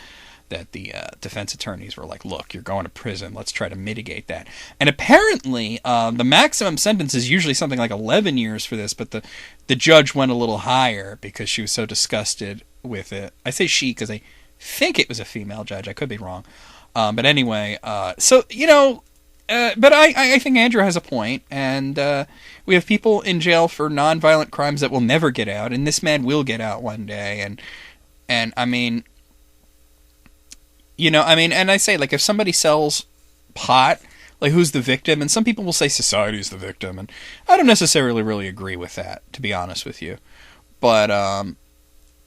That the defense attorneys were like, look, you're going to prison. Let's try to mitigate that. And apparently, the maximum sentence is usually something like 11 years for this, but the judge went a little higher because she was so disgusted with it. I say she because I think it was a female judge. I could be wrong. But anyway, but I think Andrew has a point, and we have people in jail for nonviolent crimes that will never get out, and this man will get out one day. And I mean... and I say, like, if somebody sells pot, like, who's the victim? And some people will say society's the victim, and I don't necessarily really agree with that, to be honest with you. But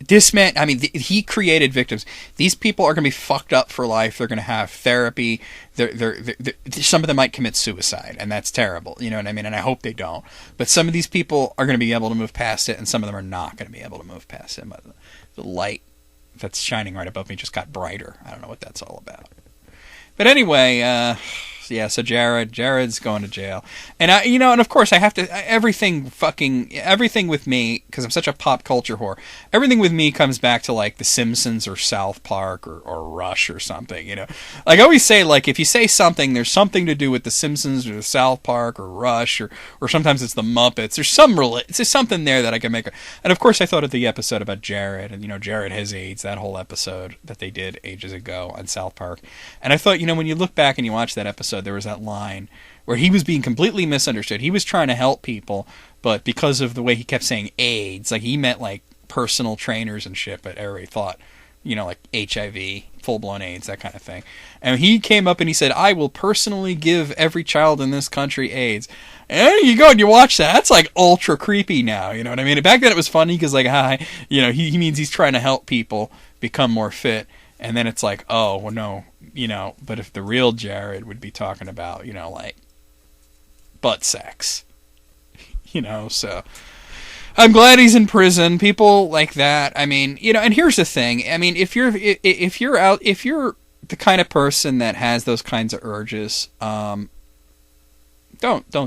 this man, he created victims. These people are going to be fucked up for life. They're going to have therapy. Some of them might commit suicide, and that's terrible. You know what I mean? And I hope they don't. But some of these people are going to be able to move past it, and some of them are not going to be able to move past it. But the light that's shining right above me just got brighter. I don't know what that's all about. But anyway, so Jared's going to jail. And and of course I have to, everything with me, because I'm such a pop culture whore, everything with me comes back to like The Simpsons or South Park or Rush or something, Like I always say, like, if you say something, there's something to do with The Simpsons or South Park or Rush or sometimes it's the Muppets. There's something there that I can make. And of course I thought of the episode about Jared, and Jared has AIDS, that whole episode that they did ages ago on South Park. And I thought, when you look back and you watch that episode, there was that line where he was being completely misunderstood. He was trying to help people, but because of the way he kept saying AIDS, like he meant like personal trainers and shit, but everybody thought, like HIV, full-blown AIDS, that kind of thing. And he came up and he said, I will personally give every child in this country AIDS. And you go and you watch that. That's like ultra creepy now, you know what I mean? Back then it was funny because like, he means he's trying to help people become more fit. And then it's like, oh, well, no, but if the real Jared would be talking about, like butt sex, so I'm glad he's in prison. People like that. I mean, and here's the thing. I mean, if you're the kind of person that has those kinds of urges, don't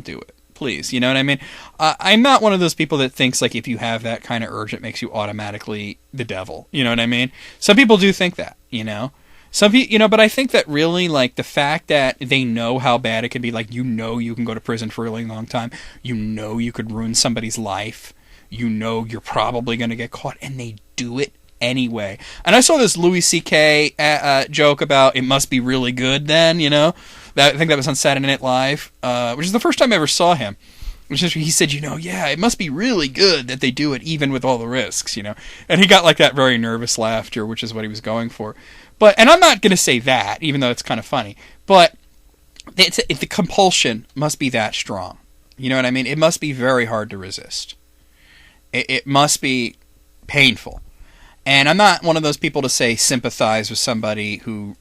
do it. Please, you know what I mean? I'm not one of those people that thinks like if you have that kind of urge, it makes you automatically the devil. You know what I mean? Some people do think that, Some people, but I think that really, like, the fact that they know how bad it can be, like, you can go to prison for a really long time. You could ruin somebody's life. You're probably going to get caught, and they do it anyway. And I saw this Louis C.K. Joke about it must be really good then, I think that was on Saturday Night Live, which is the first time I ever saw him. He said, it must be really good that they do it even with all the risks, And he got like that very nervous laughter, which is what he was going for. And I'm not going to say that, even though it's kind of funny, but the compulsion must be that strong. You know what I mean? It must be very hard to resist. It must be painful. And I'm not one of those people to say sympathize with somebody who,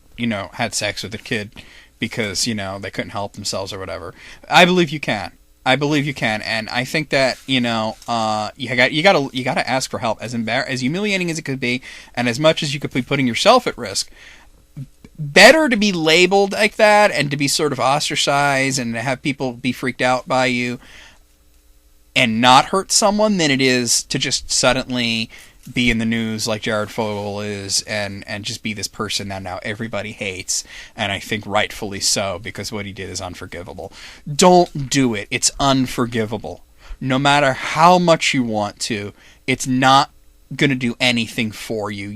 had sex with a kid because, they couldn't help themselves or whatever. I believe you can. And I think that you gotta ask for help. As humiliating as it could be, and as much as you could be putting yourself at risk, better to be labeled like that and to be sort of ostracized and to have people be freaked out by you and not hurt someone than it is to just suddenly be in the news like Jared Fogle is and just be this person that now everybody hates, and I think rightfully so, because what he did is unforgivable. Don't do it. It's unforgivable. No matter how much you want to, it's not going to do anything for you.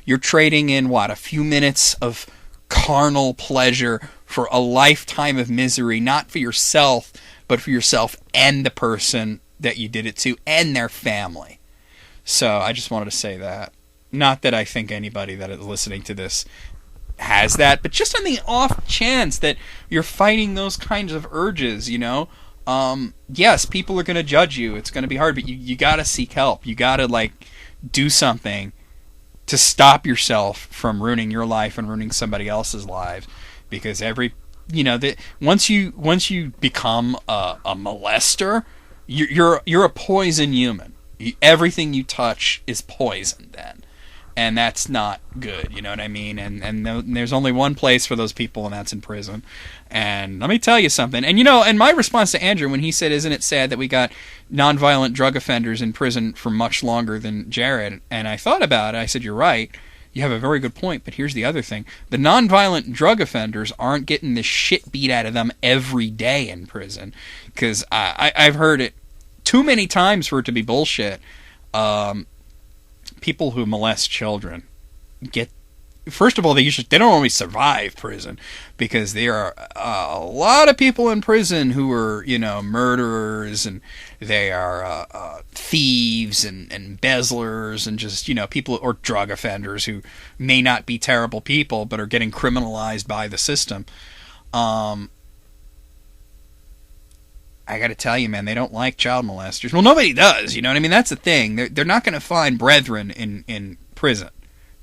You're trading in a few minutes of carnal pleasure for a lifetime of misery, not for yourself, but for yourself and the person that you did it to and their family. So I just wanted to say that. Not that I think anybody that is listening to this has that, but just on the off chance that you're fighting those kinds of urges, yes, people are going to judge you. It's going to be hard, but you got to seek help. You got to, like, do something to stop yourself from ruining your life and ruining somebody else's lives, because once you become a molester, you're a poison human. Everything you touch is poison then. And that's not good, you know what I mean? And there's only one place for those people, and that's in prison. And let me tell you something. And my response to Andrew when he said, isn't it sad that we got nonviolent drug offenders in prison for much longer than Jared? And I thought about it. I said, you're right. You have a very good point, but here's the other thing. The nonviolent drug offenders aren't getting the shit beat out of them every day in prison. Because I've heard it too many times for it to be bullshit. People who molest children first of all, they don't always survive prison, because there are a lot of people in prison who are, murderers, and they are thieves and embezzlers, and just, people, or drug offenders who may not be terrible people but are getting criminalized by the system. I got to tell you, man, they don't like child molesters. Well, nobody does, you know what I mean? That's the thing. They're not going to find brethren in prison.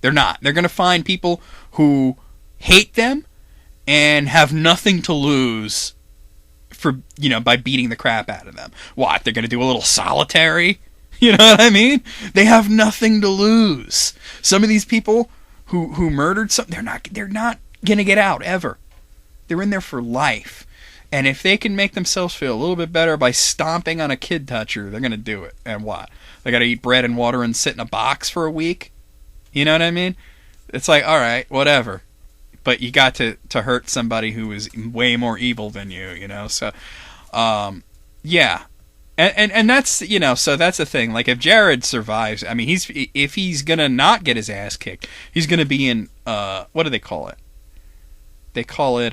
They're not. They're going to find people who hate them and have nothing to lose by beating the crap out of them. What? They're going to do a little solitary? You know what I mean? They have nothing to lose. Some of these people who murdered they're not going to get out ever. They're in there for life. And if they can make themselves feel a little bit better by stomping on a kid toucher, they're going to do it. And what? They got to eat bread and water and sit in a box for a week? You know what I mean? It's like, all right, whatever. But you got to hurt somebody who is way more evil than you, So, yeah. And that's, so that's the thing. Like, if Jared survives, I mean, if he's going to not get his ass kicked, he's going to be in, what do they call it? They call it,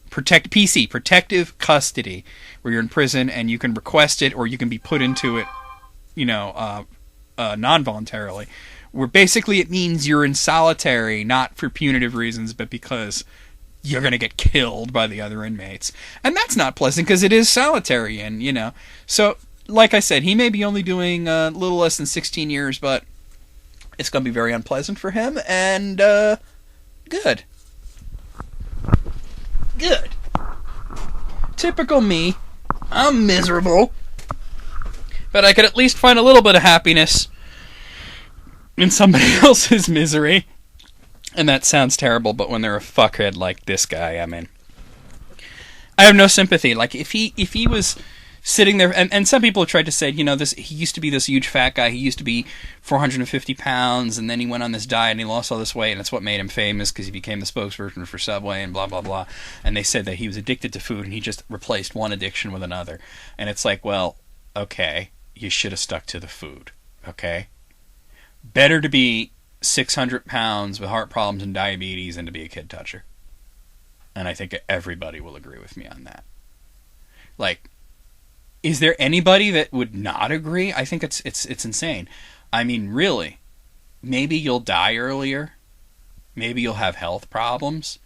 protective custody, where you're in prison and you can request it, or you can be put into it, non-voluntarily, where basically it means you're in solitary, not for punitive reasons, but because you're going to get killed by the other inmates. And that's not pleasant, because it is solitary, and, so, like I said, he may be only doing a little less than 16 years, but it's going to be very unpleasant for him, and, good. Good. Typical me. I'm miserable. But I could at least find a little bit of happiness in somebody else's misery. And that sounds terrible, but when they're a fuckhead like this guy, I mean, I have no sympathy. Like, if he was sitting there, and some people have tried to say, he used to be this huge fat guy, he used to be 450 pounds, and then he went on this diet and he lost all this weight, and it's what made him famous, because he became the spokesperson for Subway and blah, blah, blah. And they said that he was addicted to food, and he just replaced one addiction with another. And it's like, well, okay, you should have stuck to the food, okay? Better to be 600 pounds with heart problems and diabetes than to be a kid toucher. And I think everybody will agree with me on that. Like, is there anybody that would not agree? I think it's insane. I mean, really, maybe you'll die earlier. Maybe you'll have health problems.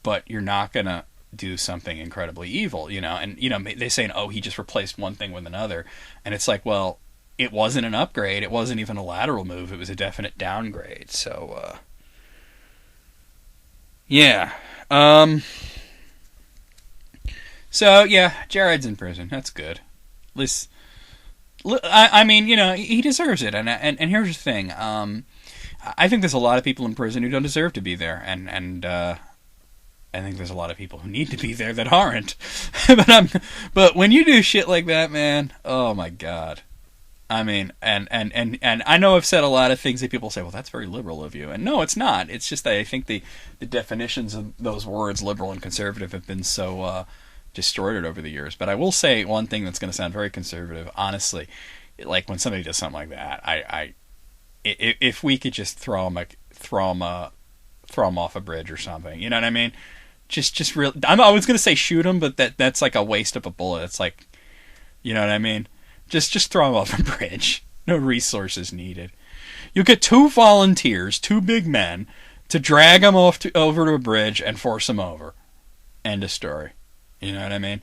But you're not going to do something incredibly evil, And, they say, oh, he just replaced one thing with another. And it's like, well, it wasn't an upgrade. It wasn't even a lateral move. It was a definite downgrade. So, yeah. So, yeah, Jared's in prison. That's good. At least, I mean, he deserves it. And here's the thing. I think there's a lot of people in prison who don't deserve to be there. And I think there's a lot of people who need to be there that aren't. But when you do shit like that, man, oh my God. I mean, and I know I've said a lot of things that people say, well, that's very liberal of you. And no, it's not. It's just that I think the definitions of those words, liberal and conservative, have been so distorted over the years. But I will say one thing that's going to sound very conservative. Honestly, like when somebody does something like that, if we could just throw them off a bridge or something, you know what I mean? Just real. I was going to say shoot them, but that's like a waste of a bullet. It's like, you know what I mean? Just throw them off a bridge. No resources needed. You'll get 2 volunteers, 2 big men. to drag him over to a bridge and force him over. End of story. You know what I mean?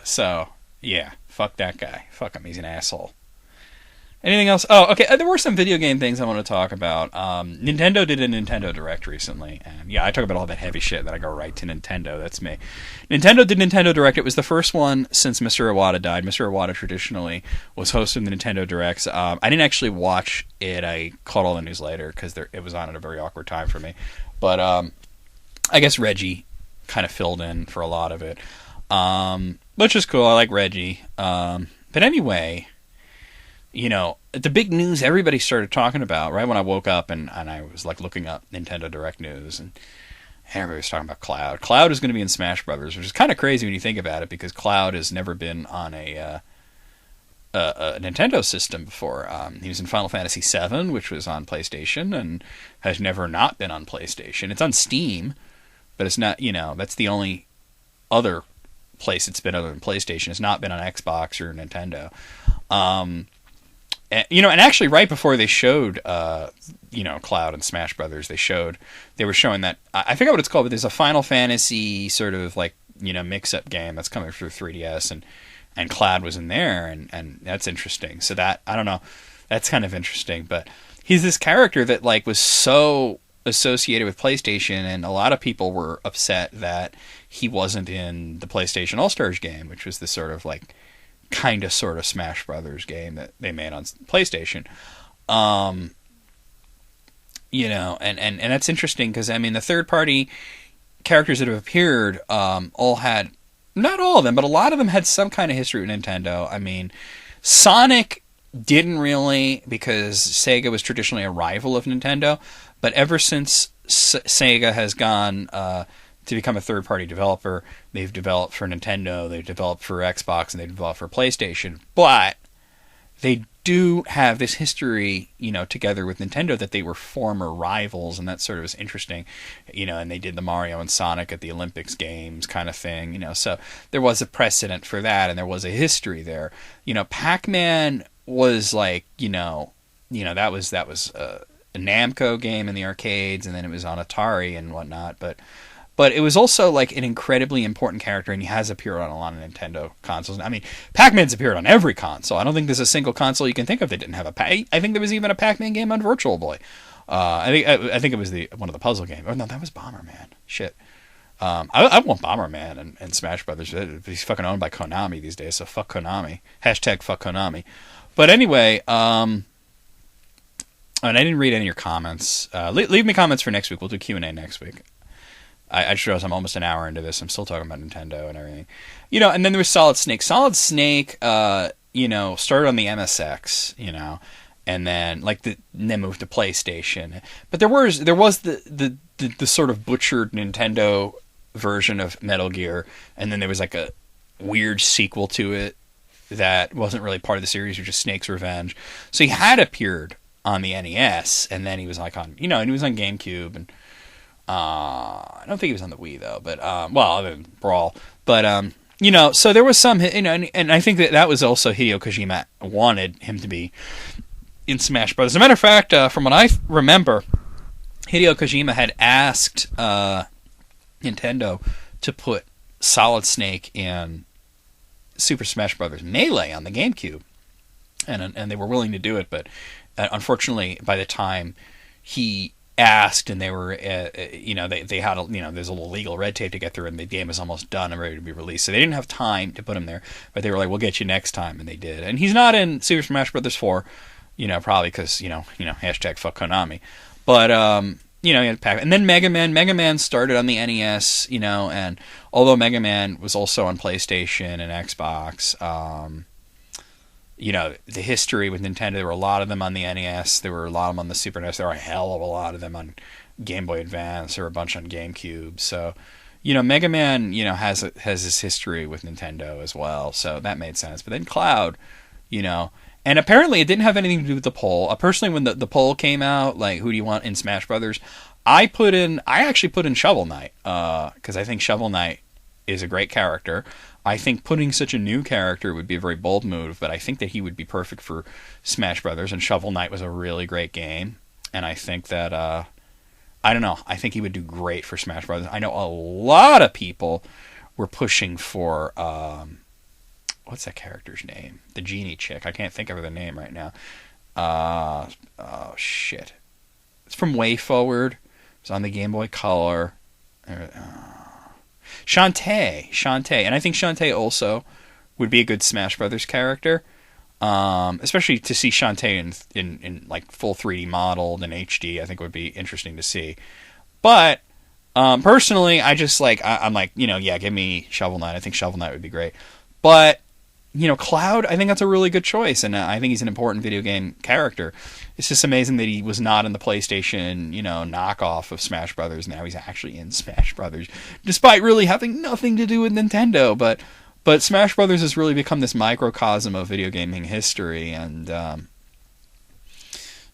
So, yeah. Fuck that guy. Fuck him. He's an asshole. Anything else? Oh, okay. There were some video game things I want to talk about. Nintendo did a Nintendo Direct recently. And yeah, I talk about all that heavy shit, then I go right to Nintendo. That's me. Nintendo did Nintendo Direct. It was the first one since Mr. Iwata died. Mr. Iwata traditionally was hosting the Nintendo Directs. I didn't actually watch it. I caught all the news later because it was on at a very awkward time for me. But I guess Reggie kind of filled in for a lot of it. Which is cool. I like Reggie. But anyway... You know, the big news everybody started talking about, right when I woke up and I was like looking up Nintendo Direct news, and everybody was talking about Cloud. Cloud is going to be in Smash Brothers, which is kind of crazy when you think about it, because Cloud has never been on a Nintendo system before. He was in Final Fantasy VII, which was on PlayStation, and has never not been on PlayStation. It's on Steam, but it's not, you know, that's the only other place it's been other than PlayStation. It's not been on Xbox or Nintendo. You know, and actually, right before they showed, you know, Cloud and Smash Brothers, they were showing that, I forget what it's called, but there's a Final Fantasy sort of like, you know, mix-up game that's coming through 3DS, and Cloud was in there, and that's interesting. So that, I don't know, that's kind of interesting, but he's this character that like was so associated with PlayStation, and a lot of people were upset that he wasn't in the PlayStation All-Stars game, which was this sort of like kind of sort of Smash Brothers game that they made on PlayStation. You know, and that's interesting because, I mean, the third-party characters that have appeared all had, not all of them, but a lot of them had some kind of history with Nintendo. I mean, Sonic didn't really, because Sega was traditionally a rival of Nintendo, but ever since Sega has gone to become a third-party developer, they've developed for Nintendo, they've developed for Xbox, and they've developed for PlayStation. But they do have this history, you know, together with Nintendo, that they were former rivals, and that sort of is interesting, you know. And they did the Mario and Sonic at the Olympics games kind of thing, you know. So there was a precedent for that, and there was a history there. You know, Pac-Man was like, you know that was a Namco game in the arcades, and then it was on Atari and whatnot, But it was also like an incredibly important character, and he has appeared on a lot of Nintendo consoles. I mean, Pac-Man's appeared on every console. I don't think there's a single console you can think of that didn't have a Pac. I think there was even a Pac-Man game on Virtual Boy. I think it was one of the puzzle games. Oh no, that was Bomberman. Shit. I want Bomberman and Smash Brothers. He's fucking owned by Konami these days, so fuck Konami. Hashtag fuck Konami. But anyway, and I didn't read any of your comments. Leave me comments for next week. We'll do Q&A next week. I just realized I'm almost an hour into this. I'm still talking about Nintendo and everything. You know, and then there was Solid Snake. Solid Snake, you know, started on the MSX, you know, and then then moved to PlayStation. But there was the sort of butchered Nintendo version of Metal Gear, and then there was like a weird sequel to it that wasn't really part of the series, which is Snake's Revenge. So he had appeared on the NES, and then he was like on, you know, and he was on GameCube, and I don't think he was on the Wii though, but well, other than Brawl, but you know, so there was some, you know, and I think that was also Hideo Kojima wanted him to be in Smash Bros. As a matter of fact, from what I remember, Hideo Kojima had asked Nintendo to put Solid Snake in Super Smash Bros. Melee on the GameCube, and they were willing to do it, but unfortunately, by the time he asked, and they were, you know, they had, you know, there's a little legal red tape to get through, and the game was almost done and ready to be released, so they didn't have time to put him there, but they were like, we'll get you next time, and they did. And he's not in Super Smash Bros. 4, you know, probably because, you know, hashtag fuck Konami, but, you know, and then Mega Man started on the NES, you know, and although Mega Man was also on PlayStation and Xbox, you know, the history with Nintendo, there were a lot of them on the NES, there were a lot of them on the Super NES, there were a hell of a lot of them on Game Boy Advance, there were a bunch on GameCube, so, you know, Mega Man, you know, has this history with Nintendo as well, so that made sense. But then Cloud, you know, and apparently it didn't have anything to do with the poll. Personally, when the poll came out, like, who do you want in Smash Brothers, I actually put in Shovel Knight, because I think Shovel Knight is a great character. I think putting such a new character would be a very bold move, but I think that he would be perfect for Smash Brothers, and Shovel Knight was a really great game, and I think that I don't know. I think he would do great for Smash Brothers. I know a lot of people were pushing for what's that character's name? The genie chick. I can't think of her name right now. Oh shit. It's from Way Forward. It's on the Game Boy Color. Shantae, and I think Shantae also would be a good Smash Brothers character. Especially to see Shantae in like full 3D modeled and HD, I think would be interesting to see. But personally, I just like I'm like, you know, yeah, give me Shovel Knight. I think Shovel Knight would be great. But you know, Cloud, I think that's a really good choice, and I think he's an important video game character. It's just amazing that he was not in the PlayStation, you know, knockoff of Smash Brothers. Now he's actually in Smash Brothers, despite really having nothing to do with Nintendo. But Smash Brothers has really become this microcosm of video gaming history, and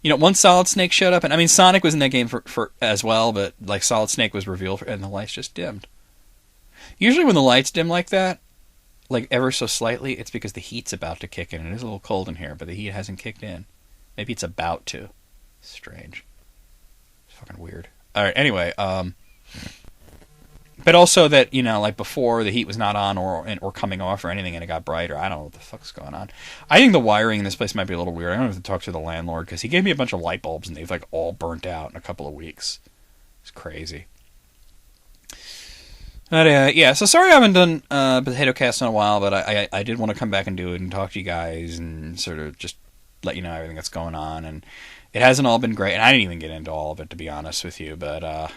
you know, once Solid Snake showed up, and I mean Sonic was in that game for as well, but like Solid Snake was revealed, and the lights just dimmed. Usually when the lights dim like that, like ever so slightly, it's because the heat's about to kick in. It is a little cold in here, but the heat hasn't kicked in. Maybe it's about to. Strange. It's fucking weird. All right. Anyway, but also that, you know, like before the heat was not on or coming off or anything, and it got brighter. I don't know what the fuck's going on. I think the wiring in this place might be a little weird. I don't have to talk to the landlord because he gave me a bunch of light bulbs and they've like all burnt out in a couple of weeks. It's crazy. But, yeah, so sorry I haven't done POTATOCAST in a while, but I did want to come back and do it and talk to you guys and sort of just let you know everything that's going on. And it hasn't all been great, and I didn't even get into all of it, to be honest with you, but,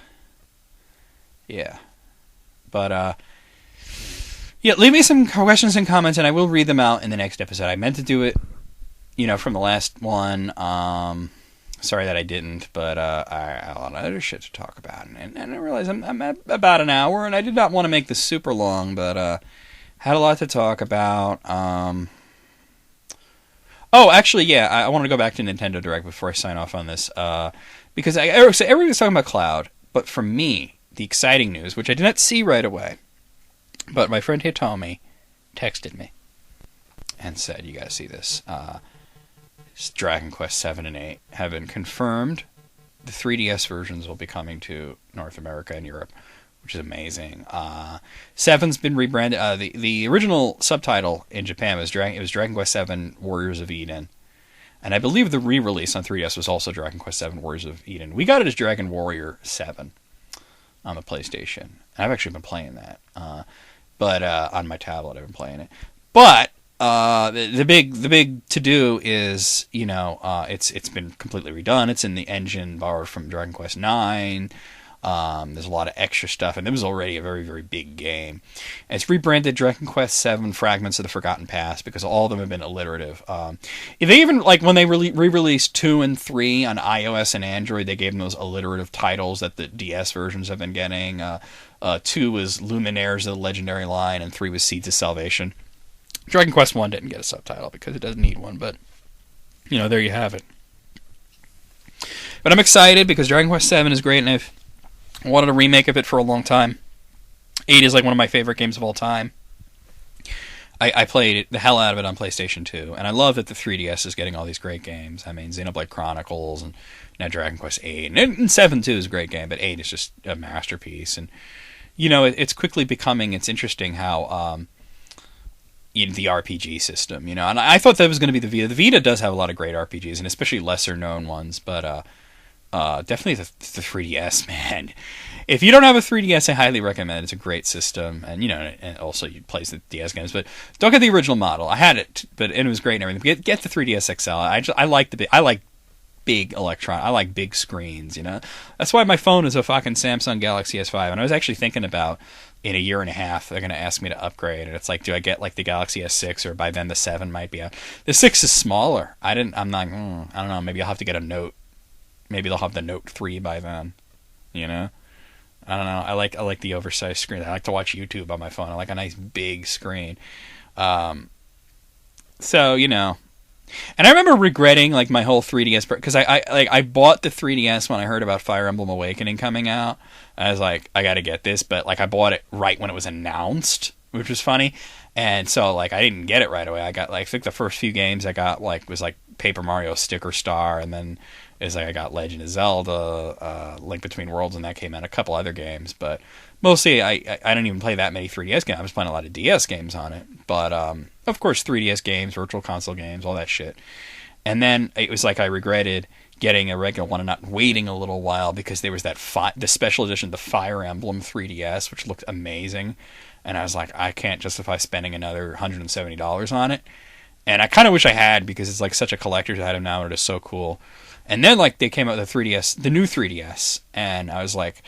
yeah. But, yeah, leave me some questions and comments, and I will read them out in the next episode. I meant to do it, you know, from the last one. Sorry that I didn't, but I had a lot of other shit to talk about, and I realize I'm at about an hour, and I did not want to make this super long, but had a lot to talk about. Oh, actually, yeah, I want to go back to Nintendo Direct before I sign off on this, because so everybody's talking about Cloud, but for me, the exciting news, which I did not see right away, but my friend Hitomi texted me and said, "You got to see this." Dragon Quest 7 and 8 have been confirmed. The 3DS versions will be coming to North America and Europe, which is amazing. 7's been rebranded. The original subtitle in Japan was Dragon Quest 7 Warriors of Eden. And I believe the re-release on 3DS was also Dragon Quest 7 Warriors of Eden. We got it as Dragon Warrior 7 on the PlayStation. And I've actually been playing that. But on my tablet I've been playing it. But the big to do is, you know, it's been completely redone. It's in the engine borrowed from Dragon Quest 9. There's a lot of extra stuff, and it was already a very, very big game. And it's rebranded Dragon Quest 7 Fragments of the Forgotten Past because all of them have been alliterative. They even, like, when they re-released 2 and 3 on iOS and Android, they gave them those alliterative titles that the DS versions have been getting. 2 was Luminaires of the Legendary Line, and 3 was Seeds of Salvation. Dragon Quest 1 didn't get a subtitle because it doesn't need one, but, you know, there you have it. But I'm excited because Dragon Quest 7 is great, and I've wanted a remake of it for a long time. 8 is like one of my favorite games of all time. I played the hell out of it on PlayStation 2, and I love that the 3DS is getting all these great games. I mean, Xenoblade Chronicles, and now Dragon Quest 8, and 7 too is a great game, but 8 is just a masterpiece. And, you know, it's quickly becoming, it's interesting how the RPG system, you know, and I thought that was going to be the Vita. The Vita does have a lot of great RPGs, and especially lesser known ones, but definitely the 3DS, man. If you don't have a 3DS, I highly recommend it. It's a great system, and, you know, and also you play the DS games, but don't get the original model. I had it, but it was great and everything. Get the 3DS XL. I like big electron. I like big screens, you know. That's why my phone is a fucking Samsung Galaxy S5, and I was actually thinking about, in a year and a half, they're going to ask me to upgrade, and it's like, do I get like the Galaxy S6, or by then the 7 might be out. The 6 is smaller. I'm like, I don't know, maybe I'll have to get a Note. Maybe they'll have the Note 3 by then, you know? I don't know. I like the oversized screen. I like to watch YouTube on my phone. I like a nice big screen. So, you know. And I remember regretting, like, my whole 3DS, because I bought the 3DS when I heard about Fire Emblem Awakening coming out. I was like, I gotta get this, but, like, I bought it right when it was announced, which was funny. And so, like, I didn't get it right away. I got, like, I think the first few games I got, like, was, like, Paper Mario Sticker Star, and then is like I got Legend of Zelda, Link Between Worlds, and that came out, a couple other games, but mostly I don't even play that many 3DS games. I was playing a lot of DS games on it, but of course 3DS games, Virtual Console games, all that shit. And then it was like I regretted getting a regular one and not waiting a little while, because there was that the special edition, the Fire Emblem 3DS, which looked amazing, and I was like, I can't justify spending another $170 on it. And I kind of wish I had, because it's like such a collector's item now, and it is so cool. And then like they came out with the 3DS, the new 3DS, and I was like,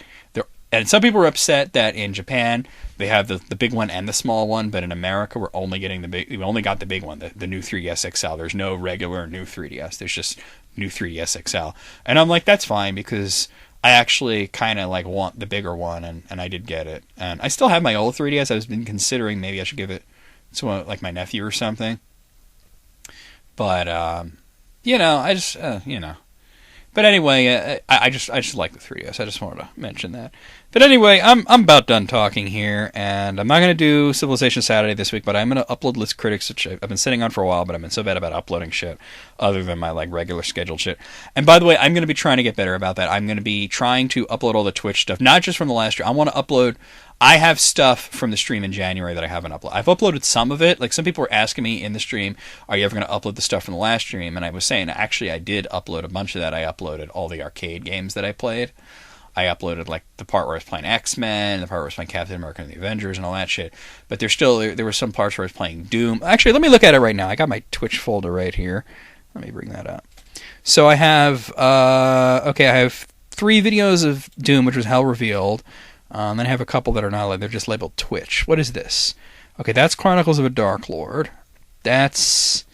and some people were upset that in Japan they have the big one and the small one, but in America we're only getting we only got the big one, the new 3DS XL. There's no regular new 3DS. There's just new 3DS XL. And I'm like, that's fine, because I actually kind of like want the bigger one, and I did get it. And I still have my old 3DS. I've been considering maybe I should give it to like my nephew or something. But you know, I just you know. But anyway, I just like the 3DS. I just wanted to mention that. But anyway, I'm about done talking here, and I'm not going to do Civilization Saturday this week, but I'm going to upload List Critics, which I've been sitting on for a while, but I've been so bad about uploading shit, other than my like regular scheduled shit. And by the way, I'm going to be trying to get better about that. I'm going to be trying to upload all the Twitch stuff, not just from the last year. I want to upload... I have stuff from the stream in January that I haven't uploaded. I've uploaded some of it. Like, some people were asking me in the stream, are you ever going to upload the stuff from the last stream? And I was saying, actually, I did upload a bunch of that. I uploaded all the arcade games that I played. I uploaded, like, the part where I was playing X-Men, the part where I was playing Captain America and the Avengers and all that shit. But there were some parts where I was playing Doom. Actually, let me look at it right now. I got my Twitch folder right here. Let me bring that up. So I have, I have 3 videos of Doom, which was Hell Revealed. Then I have a couple that are not, they're just labeled Twitch. What is this? Okay, that's Chronicles of a Dark Lord. That's...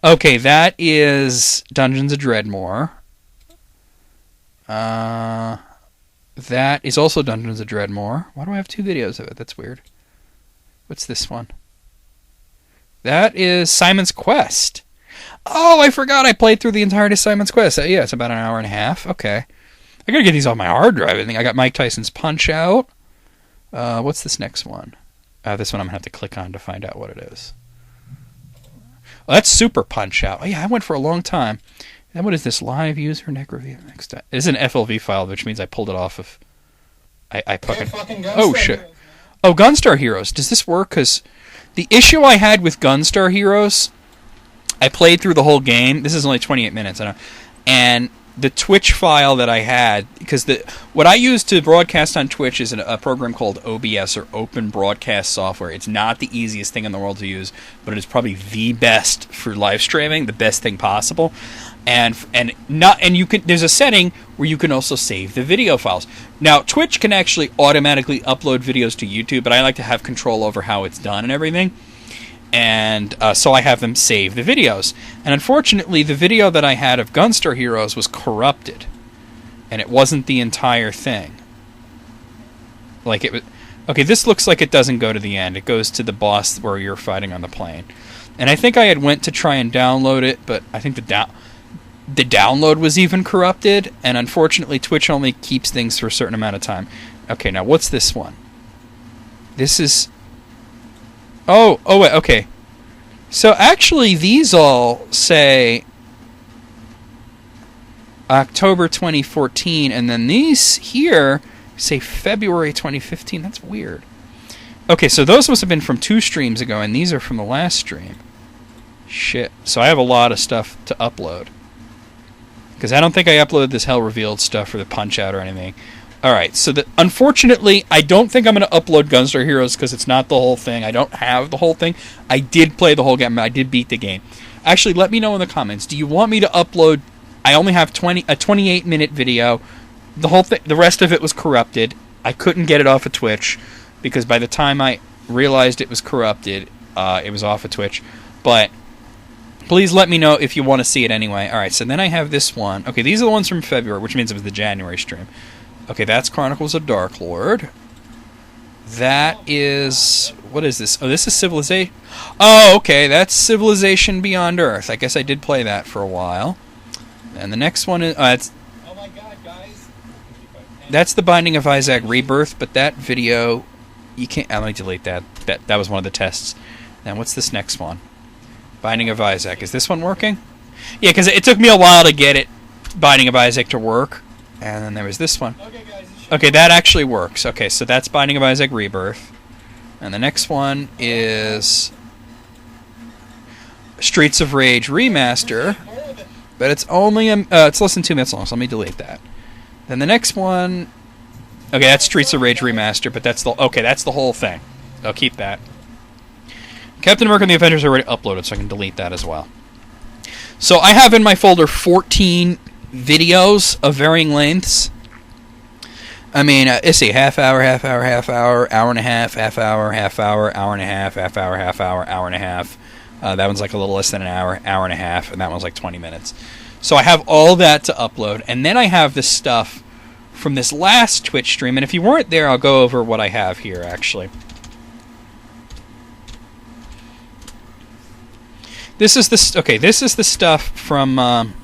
Okay, that is Dungeons of Dreadmore. That is also Dungeons of Dreadmore. Why do I have 2 videos of it? That's weird. What's this one? That is Simon's Quest. Oh, I forgot I played through the entirety of Simon's Quest. Yeah, it's about an hour and a half. Okay. I gotta get these off my hard drive. I think I got Mike Tyson's Punch-Out. What's this next one? This one I'm gonna have to click on to find out what it is. Oh, that's Super Punch-Out. Oh yeah, I went for a long time. And what is this? Live user NecroVMX. It is an FLV file, which means I pulled it off of. I fucking oh shit. Oh, Gunstar Heroes. Does this work? Because the issue I had with Gunstar Heroes, I played through the whole game. This is only 28 minutes, I know, and the Twitch file that I had, because what I use to broadcast on Twitch is a program called OBS, or Open Broadcast Software. It's not the easiest thing in the world to use, but it is probably the best for live streaming, the best thing possible. And you can, there's a setting where you can also save the video files. Now, Twitch can actually automatically upload videos to YouTube, but I like to have control over how it's done and everything. And so I have them save the videos. And unfortunately, the video that I had of Gunstar Heroes was corrupted. And it wasn't the entire thing. Like, it was... Okay, this looks like it doesn't go to the end. It goes to the boss where you're fighting on the plane. And I think I had went to try and download it, but I think the download was even corrupted. And unfortunately, Twitch only keeps things for a certain amount of time. Okay, now what's this one? This is... Oh, wait, okay. So actually, these all say October 2014, and then these here say February 2015. That's weird. Okay, so those must have been from 2 streams ago, and these are from the last stream. Shit. So I have a lot of stuff to upload. Because I don't think I uploaded this Hell Revealed stuff for the Punch-Out or anything. Alright, so unfortunately, I don't think I'm going to upload Gunstar Heroes because it's not the whole thing. I don't have the whole thing. I did play the whole game. I did beat the game. Actually, let me know in the comments. Do you want me to upload... I only have a 28-minute video. The whole thing, the rest of it was corrupted. I couldn't get it off of Twitch because by the time I realized it was corrupted, it was off of Twitch. But please let me know if you want to see it anyway. Alright, so then I have this one. Okay, these are the ones from February, which means it was the January stream. Okay, that's Chronicles of Dark Lord. That is... What is this? Oh, this is Civilization... Oh, okay, that's Civilization Beyond Earth. I guess I did play that for a while. And the next one is... Oh my god, guys! That's The Binding of Isaac Rebirth, but that video... You can't... Let me delete that. That was one of the tests. And what's this next one? Binding of Isaac. Is this one working? Yeah, because it took me a while to get it Binding of Isaac to work. And then there was this one. Okay, guys. Okay, that actually works. Okay, so that's Binding of Isaac Rebirth. And the next one is Streets of Rage Remaster. But it's only it's less than 2 minutes long, so let me delete that. Then the next one, okay, that's Streets of Rage Remaster, but that's the whole thing. I'll keep that. Captain America and the Avengers are already uploaded, so I can delete that as well. So I have in my folder 14 videos of varying lengths. I mean, let's see, half hour, hour and a half hour and a half, hour and a half. That one's like a little less than an hour and a half, and that one's like 20 minutes. So I have all that to upload, and then I have this stuff from this last Twitch stream, and if you weren't there, I'll go over what I have here, actually. This is the stuff from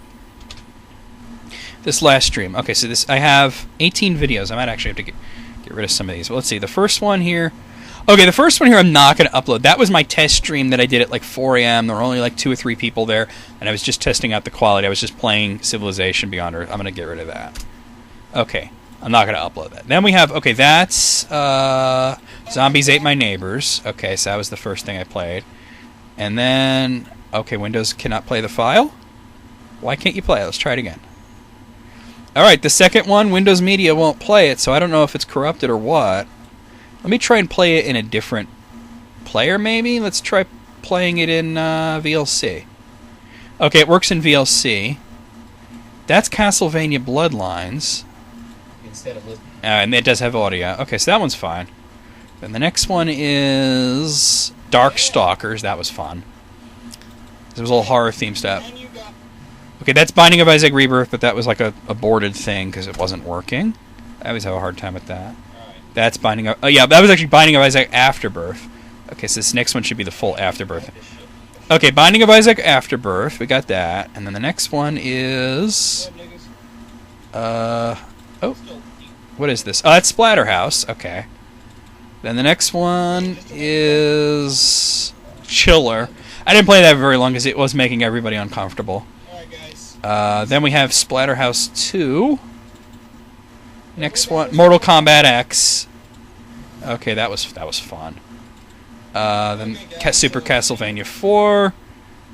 this last stream. Okay, so I have 18 videos. I might actually have to get rid of some of these. Well, let's see. The first one here. Okay, the first one here I'm not going to upload. That was my test stream that I did at like 4 a.m. There were only like 2 or 3 people there, and I was just testing out the quality. I was just playing Civilization Beyond Earth. I'm going to get rid of that. Okay, I'm not going to upload that. Then we have, okay, that's Zombies Ate My Neighbors. Okay, so that was the first thing I played. And then, okay, Windows cannot play the file? Why can't you play it? Let's try it again. Alright, the second one, Windows Media won't play it, so I don't know if it's corrupted or what. Let me try and play it in a different player, maybe? Let's try playing it in VLC. Okay, it works in VLC. That's Castlevania Bloodlines. Instead of listening. And it does have audio. Okay, so that one's fine. Then the next one is Darkstalkers. That was fun. There was a little horror theme stuff. Okay, that's Binding of Isaac Rebirth, but that was like a aborted thing because it wasn't working. I always have a hard time with that. That's Binding of... Oh, yeah, that was actually Binding of Isaac Afterbirth. Okay, so this next one should be the full Afterbirth. Okay, Binding of Isaac Afterbirth. We got that. And then the next one is... oh. What is this? Oh, that's Splatterhouse. Okay. Then the next one is... Chiller. I didn't play that very long because it was making everybody uncomfortable. Then we have Splatterhouse 2. Next one, Mortal Kombat X. Okay, that was fun. Then Super Castlevania 4.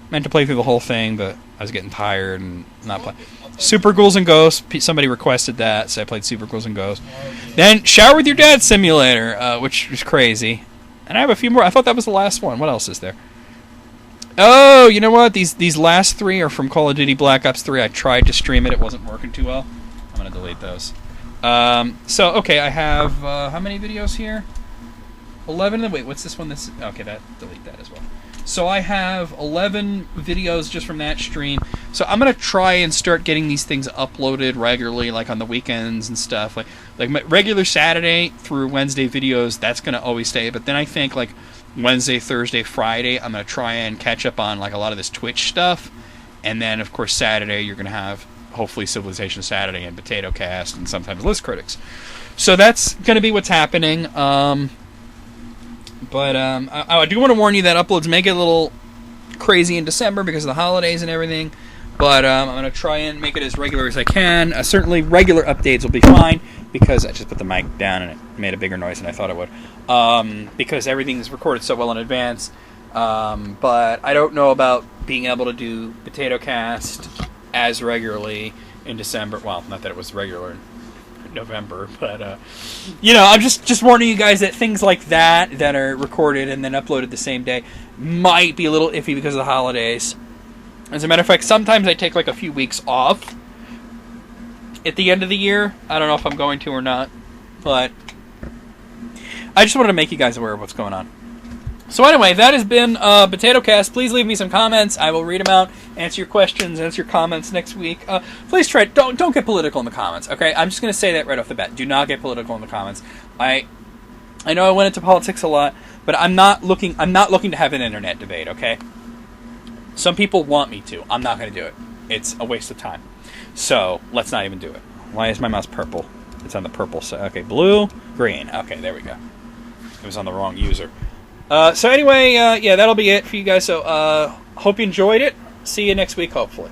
Meant to play through the whole thing, but I was getting tired and not playing. Super Ghouls and Ghosts. Somebody requested that, so I played Super Ghouls and Ghosts. Then Shower with Your Dad Simulator, which was crazy. And I have a few more. I thought that was the last one. What else is there? Oh, you know what? These last 3 are from Call of Duty Black Ops 3. I tried to stream it. It wasn't working too well. I'm going to delete those. So, okay, I have, how many videos here? 11. Wait, what's this one? Okay, delete that as well. So I have 11 videos just from that stream. So I'm going to try and start getting these things uploaded regularly, like on the weekends and stuff. Like my regular Saturday through Wednesday videos, that's going to always stay. But then I think, like, Wednesday, Thursday, Friday, I'm going to try and catch up on, like, a lot of this Twitch stuff. And then, of course, Saturday, you're going to have, hopefully, Civilization Saturday and POTATOCAST and sometimes List Critics. So that's going to be what's happening. But I do want to warn you that uploads may get a little crazy in December because of the holidays and everything. But I'm going to try and make it as regular as I can. Certainly, regular updates will be fine because I just put the mic down and it made a bigger noise than I thought it would. Because everything is recorded so well in advance. But I don't know about being able to do POTATOCAST as regularly in December. Well, not that it was regular in November, but you know, I'm just warning you guys that things like that are recorded and then uploaded the same day might be a little iffy because of the holidays. As a matter of fact, sometimes I take like a few weeks off at the end of the year. I don't know if I'm going to or not, but I just wanted to make you guys aware of what's going on. So anyway, that has been POTATOCAST. Please leave me some comments. I will read them out, answer your questions, answer your comments next week. Please try. Don't get political in the comments. Okay, I'm just going to say that right off the bat. Do not get political in the comments. I know I went into politics a lot, but I'm not looking to have an internet debate. Okay. Some people want me to. I'm not going to do it. It's a waste of time. So let's not even do it. Why is my mouse purple? It's on the purple side. Okay, blue, green. Okay, there we go. It was on the wrong user. So anyway, yeah, that'll be it for you guys. So hope you enjoyed it. See you next week, hopefully.